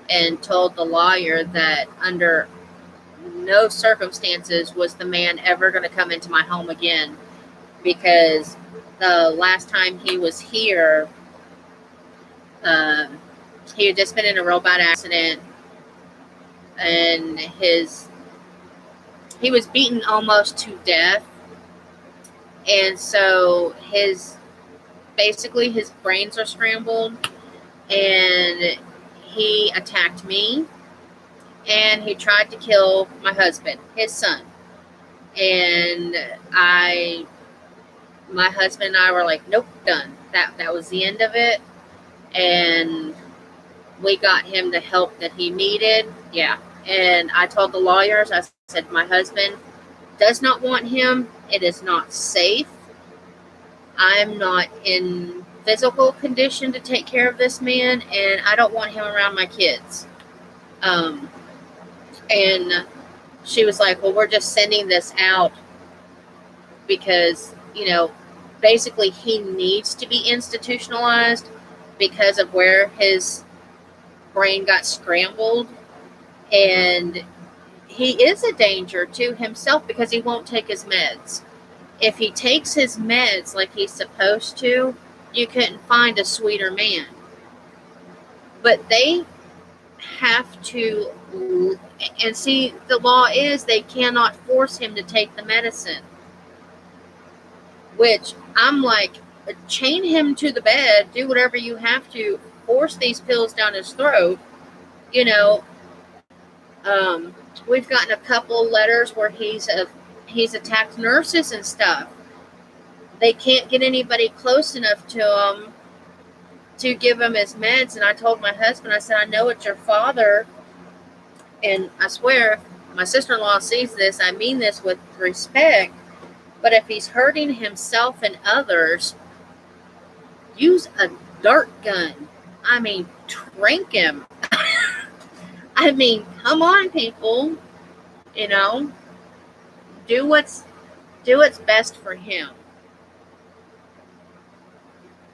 S1: and told the lawyer that under no circumstances was the man ever going to come into my home again, because the last time he was here, he had just been in a real bad accident, and he was beaten almost to death, and so basically his brains are scrambled, and he attacked me, and he tried to kill my husband, his son, and my husband and I were like, nope, done. That was the end of it, and we got him the help that he needed. Yeah. And I told the lawyers, I said, my husband does not want him. It is not safe. I'm not in physical condition to take care of this man, and I don't want him around my kids. And she was like, well, we're just sending this out because, basically he needs to be institutionalized because of where his brain got scrambled. And he is a danger to himself because he won't take his meds. If he takes his meds like he's supposed to, you couldn't find a sweeter man. But they have to, and see, the law is they cannot force him to take the medicine. Which I'm like, chain him to the bed, do whatever you have to, force these pills down his throat. We've gotten a couple letters where he's attacked nurses and stuff. They can't get anybody close enough to him to give him his meds. And I told my husband, I said, I know it's your father, and I swear, if my sister-in-law sees this, I mean this with respect, but if he's hurting himself and others, use a dart gun. I mean, trank him. I mean, come on, people. Do what's best for him.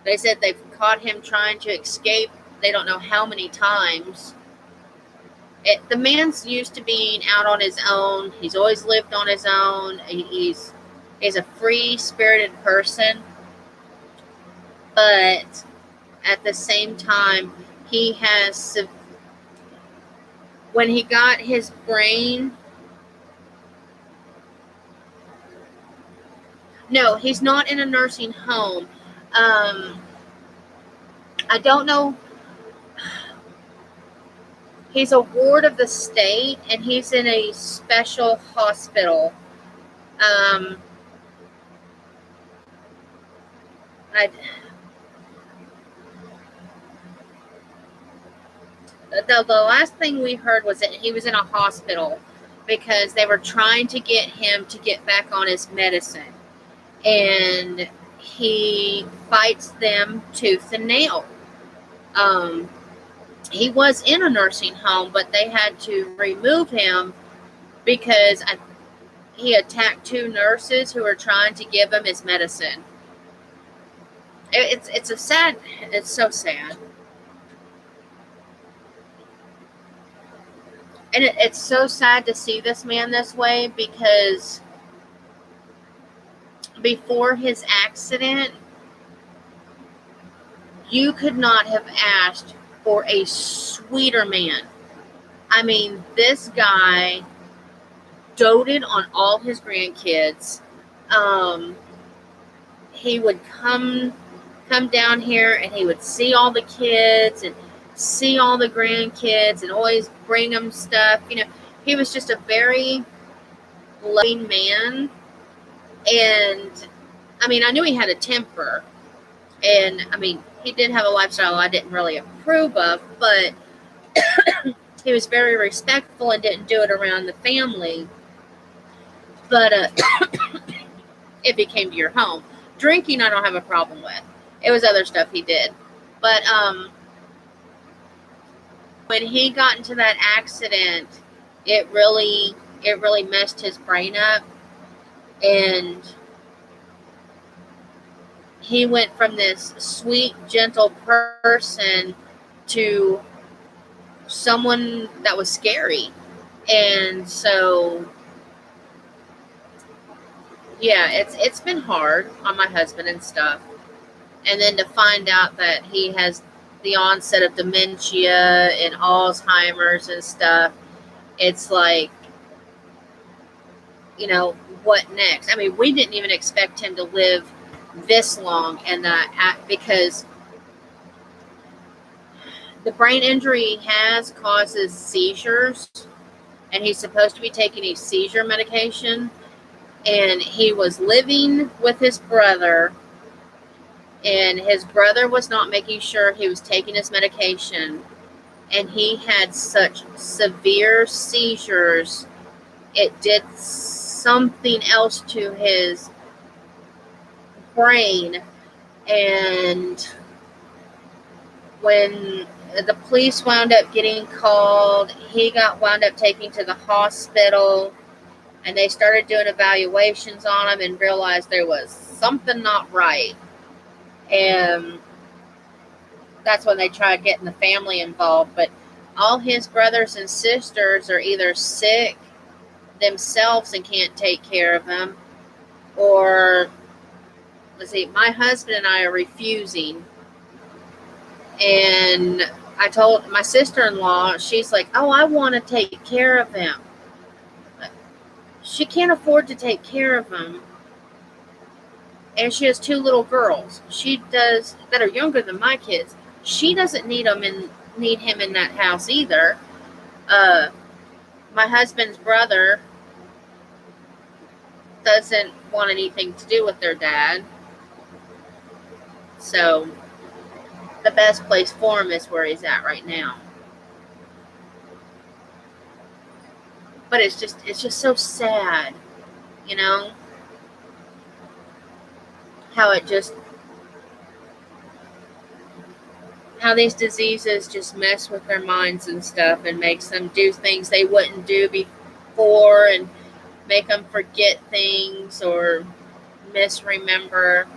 S1: They said they've caught him trying to escape. They don't know how many times. The man's used to being out on his own. He's always lived on his own. He's a free-spirited person. But at the same time, he has, when he got his brain, no, he's not in a nursing home. I don't know. He's a ward of the state, and he's in a special hospital. The last thing we heard was that he was in a hospital because they were trying to get him to get back on his medicine. And he fights them tooth and nail. He was in a nursing home, but they had to remove him because he attacked two nurses who were trying to give him his medicine. It's so sad. And it's so sad to see this man this way, because before his accident, you could not have asked for a sweeter man. I mean, this guy doted on all his grandkids. He would come down here, and he would see all the kids and see all the grandkids and always bring them stuff. He was just a very loving man. And I mean, I knew he had a temper, and I mean, he did have a lifestyle I didn't really approve of, but he was very respectful and didn't do it around the family. But if he came to your home, drinking, I don't have a problem with. It was other stuff he did. But when he got into that accident, it really messed his brain up, and he went from this sweet, gentle person to someone that was scary. And so, yeah, it's been hard on my husband and stuff. And then to find out that he has the onset of dementia and Alzheimer's and stuff, it's like, what next? I mean, we didn't even expect him to live this long, and because the brain injury he has causes seizures, and he's supposed to be taking a seizure medication, and he was living with his brother, and his brother was not making sure he was taking his medication, and he had such severe seizures, it did something else to his brain. And when the police wound up getting called, he got wound up taken to the hospital, and they started doing evaluations on him and realized there was something not right. And that's when they tried getting the family involved. But all his brothers and sisters are either sick themselves and can't take care of him, or, let's see, my husband and I are refusing. And I told my sister-in-law, she's like, oh, I want to take care of him. She can't afford to take care of him. And she has 2 little girls. She does, that are younger than my kids. She doesn't need him in that house either. My husband's brother doesn't want anything to do with their dad. So the best place for him is where he's at right now. But it's just so sad, how these diseases just mess with their minds and stuff, and makes them do things they wouldn't do before, and make them forget things or misremember.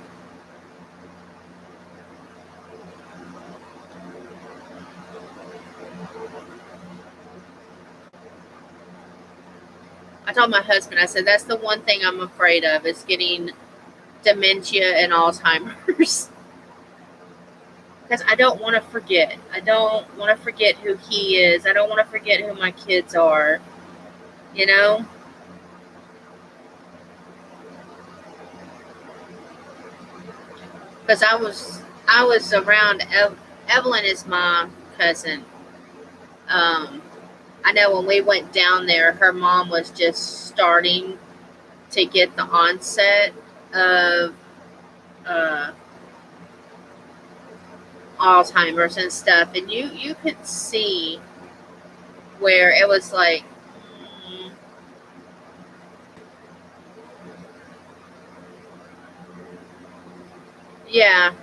S1: I told my husband, I said, that's the one thing I'm afraid of, is getting dementia and Alzheimer's. Because I don't want to forget. I don't want to forget who he is. I don't want to forget who my kids are. Because I was around, Evelyn is my cousin. I know when we went down there, her mom was just starting to get the onset of Alzheimer's and stuff, and you could see where it was like, yeah.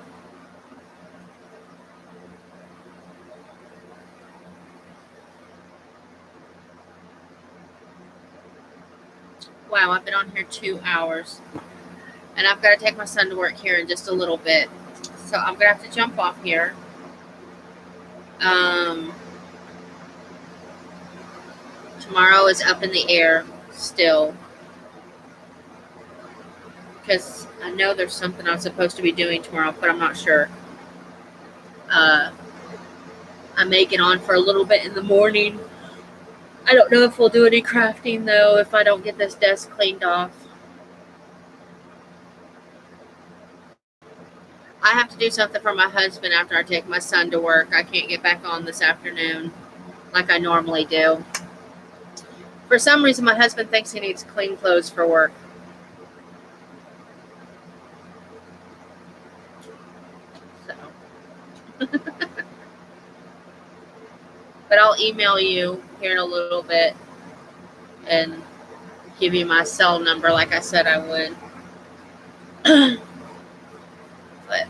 S1: Wow, I've been on here 2 hours, and I've got to take my son to work here in just a little bit, so I'm gonna have to jump off here. Tomorrow is up in the air still. Because I know there's something I'm supposed to be doing tomorrow, but I'm not sure. I may get on for a little bit in the morning. I don't know if we'll do any crafting, though, if I don't get this desk cleaned off. I have to do something for my husband after I take my son to work. I can't get back on this afternoon like I normally do. For some reason, my husband thinks he needs clean clothes for work. So. But I'll email you here in a little bit and give you my cell number like I said I would. But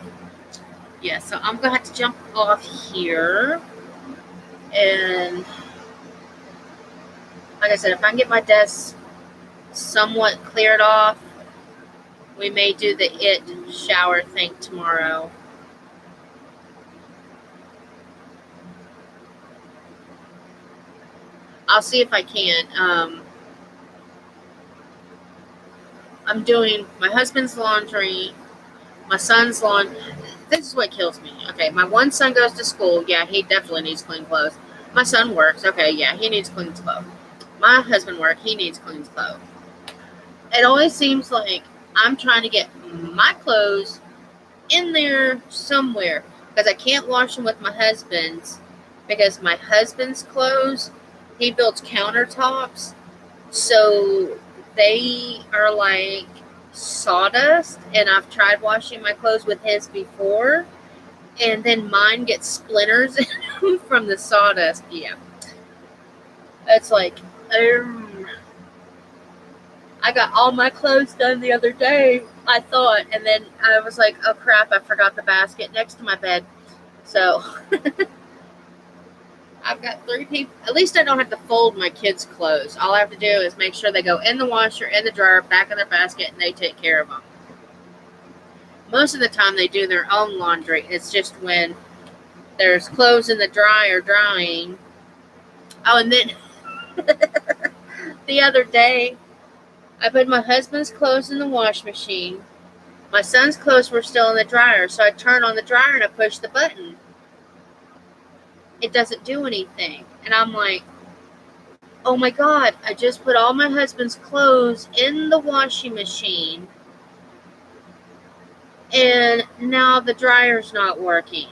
S1: yeah, so I'm gonna have to jump off here, and like I said, if I can get my desk somewhat cleared off, we may do the it shower thing tomorrow. I'll see if I can. I'm doing my husband's laundry, my son's laundry. This is what kills me. Okay, my one son goes to school. Yeah, he definitely needs clean clothes. My son works. Okay, yeah, he needs clean clothes. My husband works. He needs clean clothes. It always seems like I'm trying to get my clothes in there somewhere because I can't wash them with my husband's, because my husband's clothes, he builds countertops, so they are like sawdust, and I've tried washing my clothes with his before, and then mine gets splinters from the sawdust. Yeah, it's like I got all my clothes done the other day, I thought, and then I was like, oh crap, I forgot the basket next to my bed. So I've got 3 people. At least I don't have to fold my kids' clothes. All I have to do is make sure they go in the washer, in the dryer, back in their basket, and they take care of them. Most of the time they do their own laundry. It's just when there's clothes in the dryer drying. Oh, and then the other day, I put my husband's clothes in the wash machine. My son's clothes were still in the dryer, so I turn on the dryer and I push the button. It doesn't do anything. And I'm like, oh my God, I just put all my husband's clothes in the washing machine, and now the dryer's not working.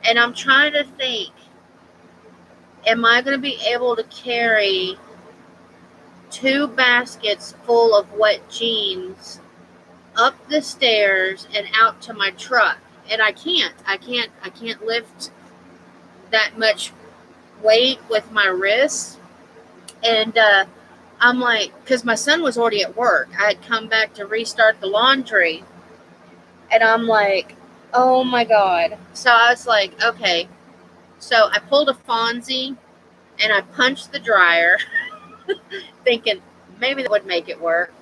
S1: And I'm trying to think, am I going to be able to carry 2 baskets full of wet jeans up the stairs and out to my truck? And I can't lift that much weight with my wrists. And I'm like, because my son was already at work. I had come back to restart the laundry. And I'm like, oh my God. So I was like, okay. So I pulled a Fonzie and I punched the dryer, thinking maybe that would make it work.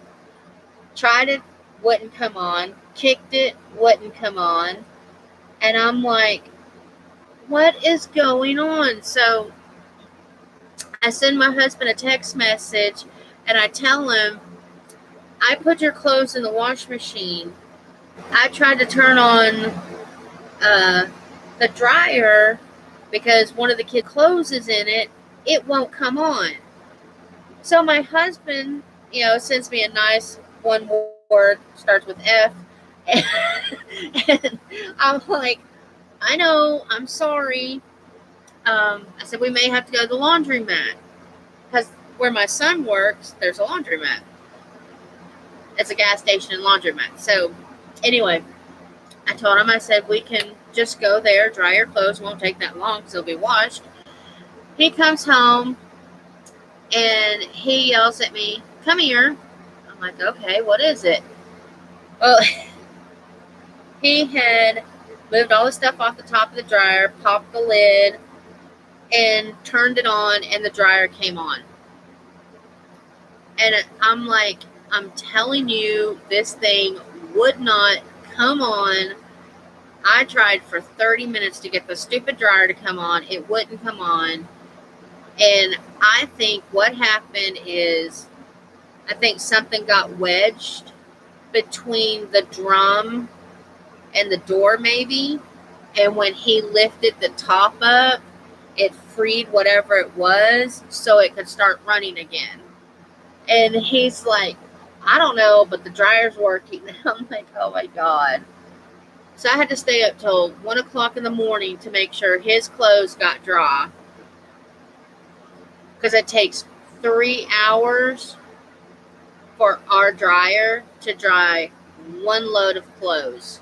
S1: Tried it, wouldn't come on. Kicked it, wouldn't come on. And I'm like, what is going on? So I send my husband a text message and I tell him, I put your clothes in the wash machine. I tried to turn on the dryer because one of the kids' clothes is in it. It won't come on. So my husband, sends me a nice one word, starts with F. And I'm like, I know, I'm sorry. I said, we may have to go to the laundromat. Because where my son works, there's a laundromat. It's a gas station and laundromat. So anyway, I told him, I said, we can just go there, dry your clothes. It won't take that long because they'll be washed. He comes home and he yells at me, come here. I'm like, okay, what is it? Well, he had moved all the stuff off the top of the dryer, popped the lid, and turned it on, and the dryer came on. And I'm like, I'm telling you, this thing would not come on. I tried for 30 minutes to get the stupid dryer to come on. It wouldn't come on. And I think what happened is, I think something got wedged between the drum and the door, maybe. And when he lifted the top up, it freed whatever it was so it could start running again. And he's like, I don't know, but the dryer's working. I'm like, oh my God. So I had to stay up till 1 o'clock in the morning to make sure his clothes got dry. Because it takes 3 hours for our dryer to dry 1 load of clothes.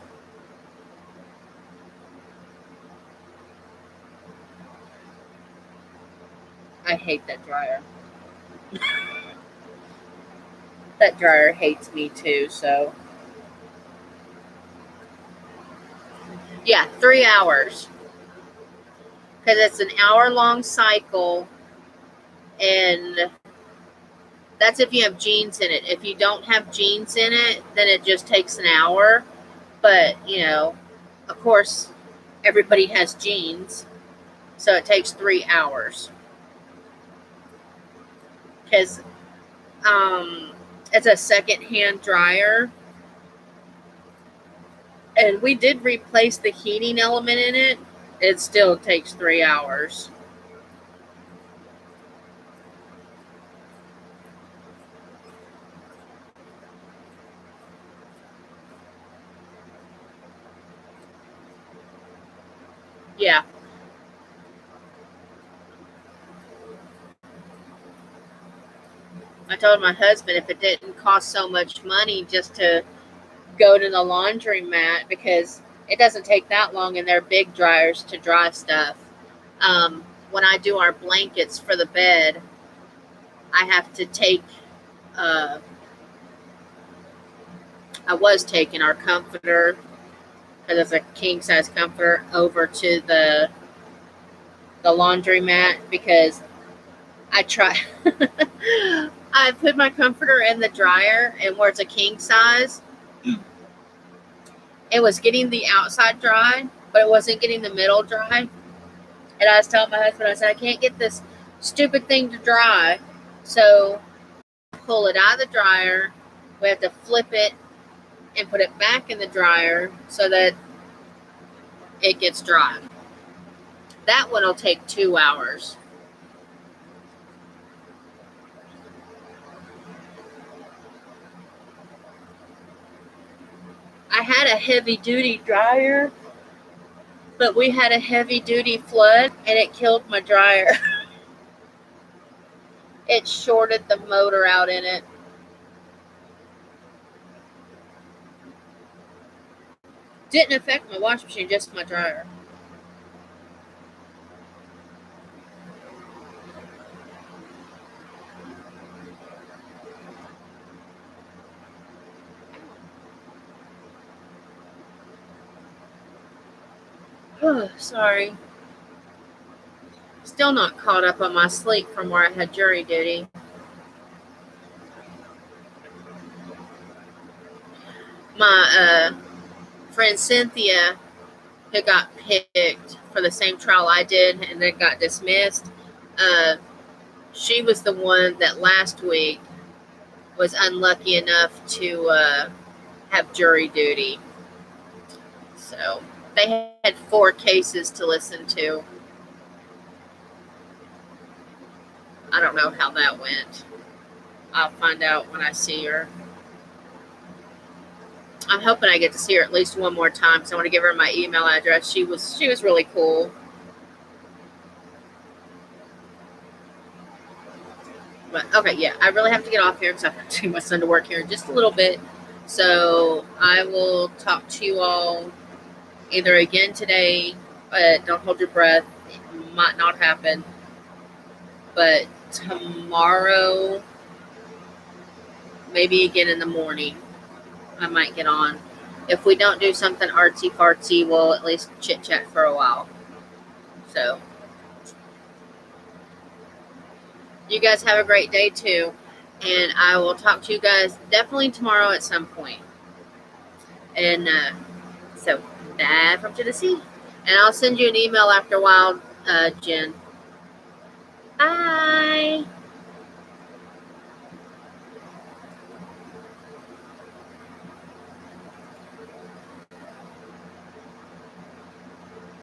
S1: I hate that dryer. That dryer hates me too, so. Yeah, 3 hours. Because it's an hour-long cycle, and that's if you have jeans in it. If you don't have jeans in it, then it just takes an hour. But, of course, everybody has jeans, so it takes 3 hours. Because it's a second-hand dryer. And we did replace the heating element in it. It still takes 3 hours. Yeah. I told my husband if it didn't cost so much money just to go to the laundromat, because it doesn't take that long in their big dryers to dry stuff. When I do our blankets for the bed, I have to take, I was taking our comforter, because it's a king size comforter, over to the laundromat, because I try. I put my comforter in the dryer, and where it's a king size, it was getting the outside dry, but it wasn't getting the middle dry. And I was telling my husband, I said, I can't get this stupid thing to dry. So pull it out of the dryer. We have to flip it and put it back in the dryer so that it gets dry. That one will take 2 hours. I had a heavy duty dryer, but we had a heavy duty flood and it killed my dryer. It shorted the motor out in it. Didn't affect my washing machine, just my dryer. Sorry. Still not caught up on my sleep from where I had jury duty. My friend Cynthia, who got picked for the same trial I did and then got dismissed, she was the one that last week was unlucky enough to have jury duty. So they had 4 cases to listen to. I don't know how that went. I'll find out when I see her. I'm hoping I get to see her at least one more time, so I want to give her my email address. She was really cool. But okay, yeah, I really have to get off here because I have to take my son to work here in just a little bit. So I will talk to you all either again today, but don't hold your breath. It might not happen. But tomorrow, maybe again in the morning, I might get on. If we don't do something artsy fartsy, we'll at least chit chat for a while. So you guys have a great day too. And I will talk to you guys definitely tomorrow at some point. And so, bye from Tennessee. And I'll send you an email after a while, Jen.